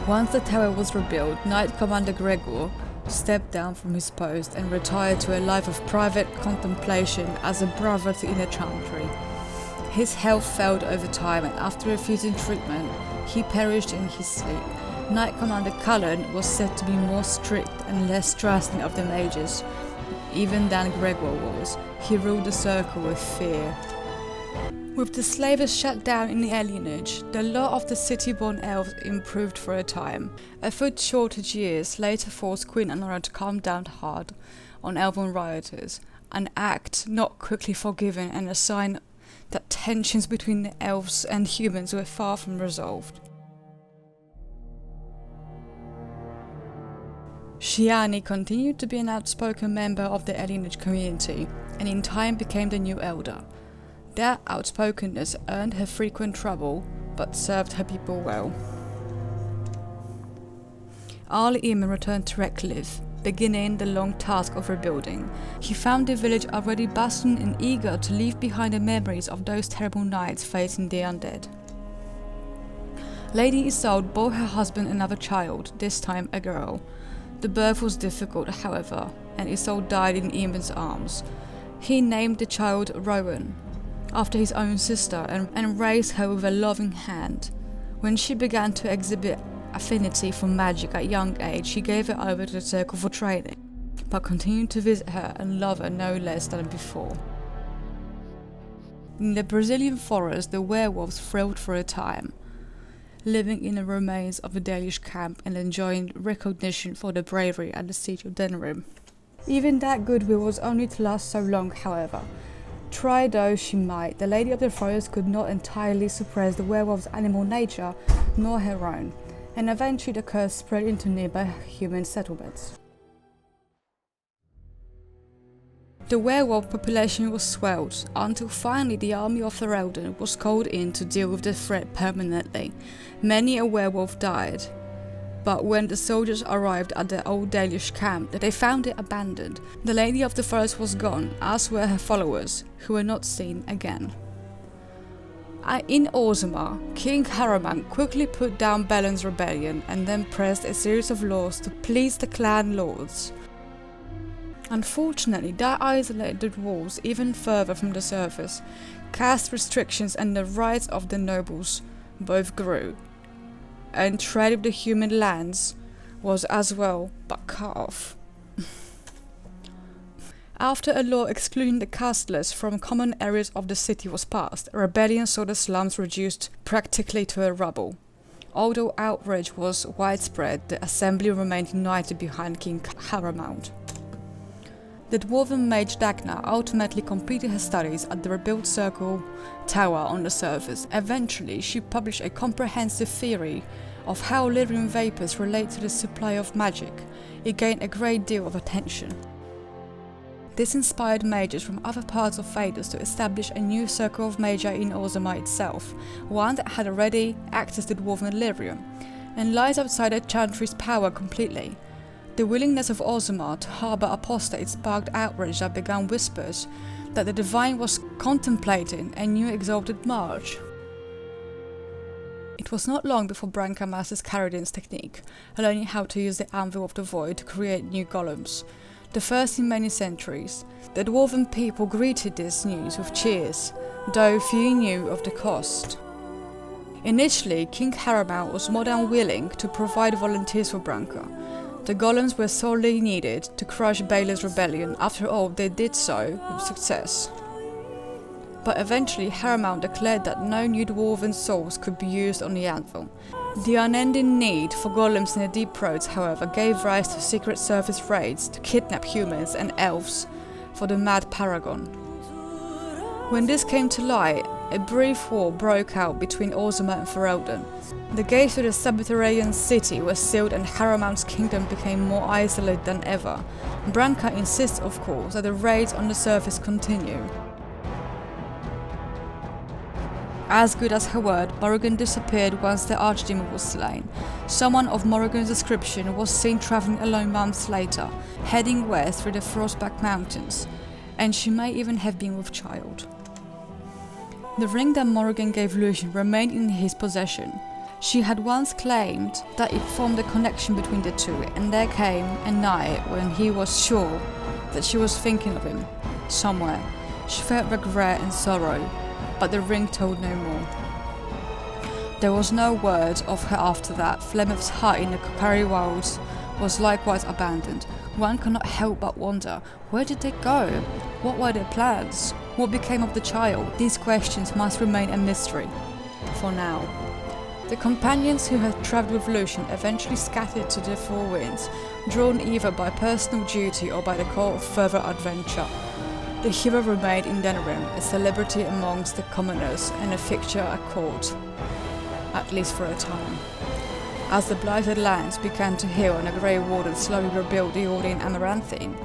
Once the tower was rebuilt, Knight Commander Gregor stepped down from his post and retired to a life of private contemplation as a brother in the Chantry. His health failed over time, and after refusing treatment, he perished in his sleep. Knight Commander Cullen was said to be more strict and less trusting of the mages, even than Gregor was. He ruled the circle with fear. With the slavers shut down in the alienage, the lot of the city-born elves improved for a time. A food shortage years later forced Queen Honora to calm down hard on elven rioters, an act not quickly forgiven and a sign that tensions between the elves and humans were far from resolved. Shiani continued to be an outspoken member of the alienage community, and in time became the new elder. That outspokenness earned her frequent trouble, but served her people well. Arleman returned to Redcliffe, beginning the long task of rebuilding. He found the village already bustling and eager to leave behind the memories of those terrible nights facing the undead. Lady Isolde bore her husband another child, this time a girl. The birth was difficult, however, and Isolde died in Eamon's arms. He named the child Rowan, after his own sister, and raised her with a loving hand. When she began to exhibit affinity for magic at a young age, he gave her over to the circle for training, but continued to visit her and love her no less than before. In the Brazilian forest, the werewolves thrilled for a time, living in the remains of the Dalish camp and enjoying recognition for their bravery at the siege of Denerim. Even that goodwill was only to last so long, however. Try though she might, the Lady of the Forest could not entirely suppress the werewolf's animal nature, nor her own. and eventually the curse spread into nearby human settlements. The werewolf population was swelled until finally the army of Ferelden was called in to deal with the threat permanently. Many a werewolf died, but when the soldiers arrived at the old Dalish camp, they found it abandoned. The Lady of the Forest was gone, as were her followers, who were not seen again. In Orzammar, King Haramant quickly put down Belen's rebellion and then pressed a series of laws to please the clan lords. Unfortunately, that isolated the dwarves even further from the surface. Caste restrictions and the rights of the nobles both grew, and trade with the human lands was as well but cut off. After a law excluding the casteless from common areas of the city was passed, a rebellion saw the slums reduced practically to a rubble. Although outrage was widespread, the assembly remained united behind King Haramant. The dwarven mage Dagna ultimately completed her studies at the rebuilt Circle Tower on the surface. Eventually, she published a comprehensive theory of how lyrium vapors relate to the supply of magic. It gained a great deal of attention. This inspired mages from other parts of Thedas to establish a new Circle of Magi in Orzammar itself, one that had already access to dwarven lyrium, and lies outside the Chantry's power completely. The willingness of Orzammar to harbour apostates sparked outrage that began whispers that the Divine was contemplating a new exalted march. It was not long before Branka masters Caridin's technique, learning how to use the Anvil of the Void to create new golems, the first in many centuries. The dwarven people greeted this news with cheers, though few knew of the cost. Initially, King Haramant was more than willing to provide volunteers for Branka. The golems were sorely needed to crush Baylor's rebellion. After all, they did so with success. But eventually Haramant declared that no new dwarven souls could be used on the anvil. The unending need for golems in the deep roads, however, gave rise to Secret Service raids to kidnap humans and elves for the Mad Paragon. When this came to light, a brief war broke out between Orzammar and Ferelden. The gates to the subterranean city were sealed and Haramant's kingdom became more isolated than ever. Branka insists, of course, that the raids on the surface continue. As good as her word, Morrigan disappeared once the Archdemon was slain. Someone of Morrigan's description was seen travelling alone months later, heading west through the Frostback Mountains, and she may even have been with child. The ring that Morrigan gave Lucian remained in his possession. She had once claimed that it formed a connection between the two, and there came a night when he was sure that she was thinking of him, somewhere. She felt regret and sorrow, but the ring told no more. There was no word of her after that. Flemeth's hut in the Kokari Wilds was likewise abandoned. One cannot help but wonder, where did they go? What were their plans? What became of the child? These questions must remain a mystery, for now. The companions who had travelled with Lucian eventually scattered to the four winds, drawn either by personal duty or by the call of further adventure. The hero remained in Denerim, a celebrity amongst the commoners and a fixture at court, at least for a time. As the blighted lands began to heal and the Grey Warden slowly rebuilt the Order in Amaranthine,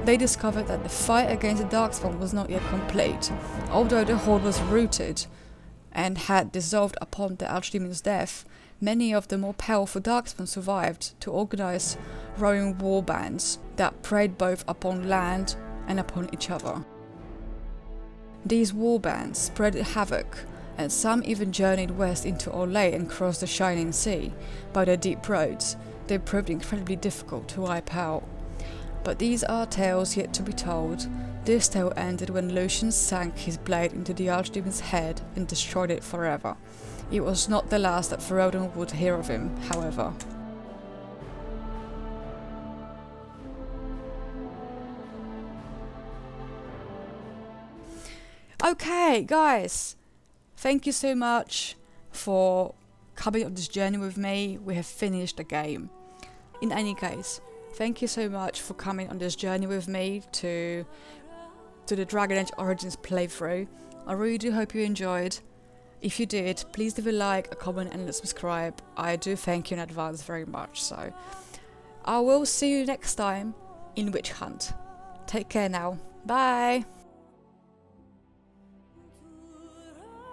they discovered that the fight against the Darkspawn was not yet complete. Although the Horde was rooted and had dissolved upon the Archdemon's death, many of the more powerful Darkspawn survived to organize rowing war bands that preyed both upon land and upon each other. These war bands spread havoc, and some even journeyed west into Orlais and crossed the Shining Sea. By the deep roads, they proved incredibly difficult to wipe out. But these are tales yet to be told. This tale ended when Lucian sank his blade into the Archdemon's head and destroyed it forever. It was not the last that Ferelden would hear of him, however. Okay, guys, thank you so much for coming on this journey with me. We have finished the game. In any case, thank you so much for coming on this journey with me to the Dragon Age Origins playthrough. I really do hope you enjoyed, If you did, please leave a like, a comment and subscribe. I do thank you in advance very much. So I will see you next time in Witch Hunt. Take care now. Bye!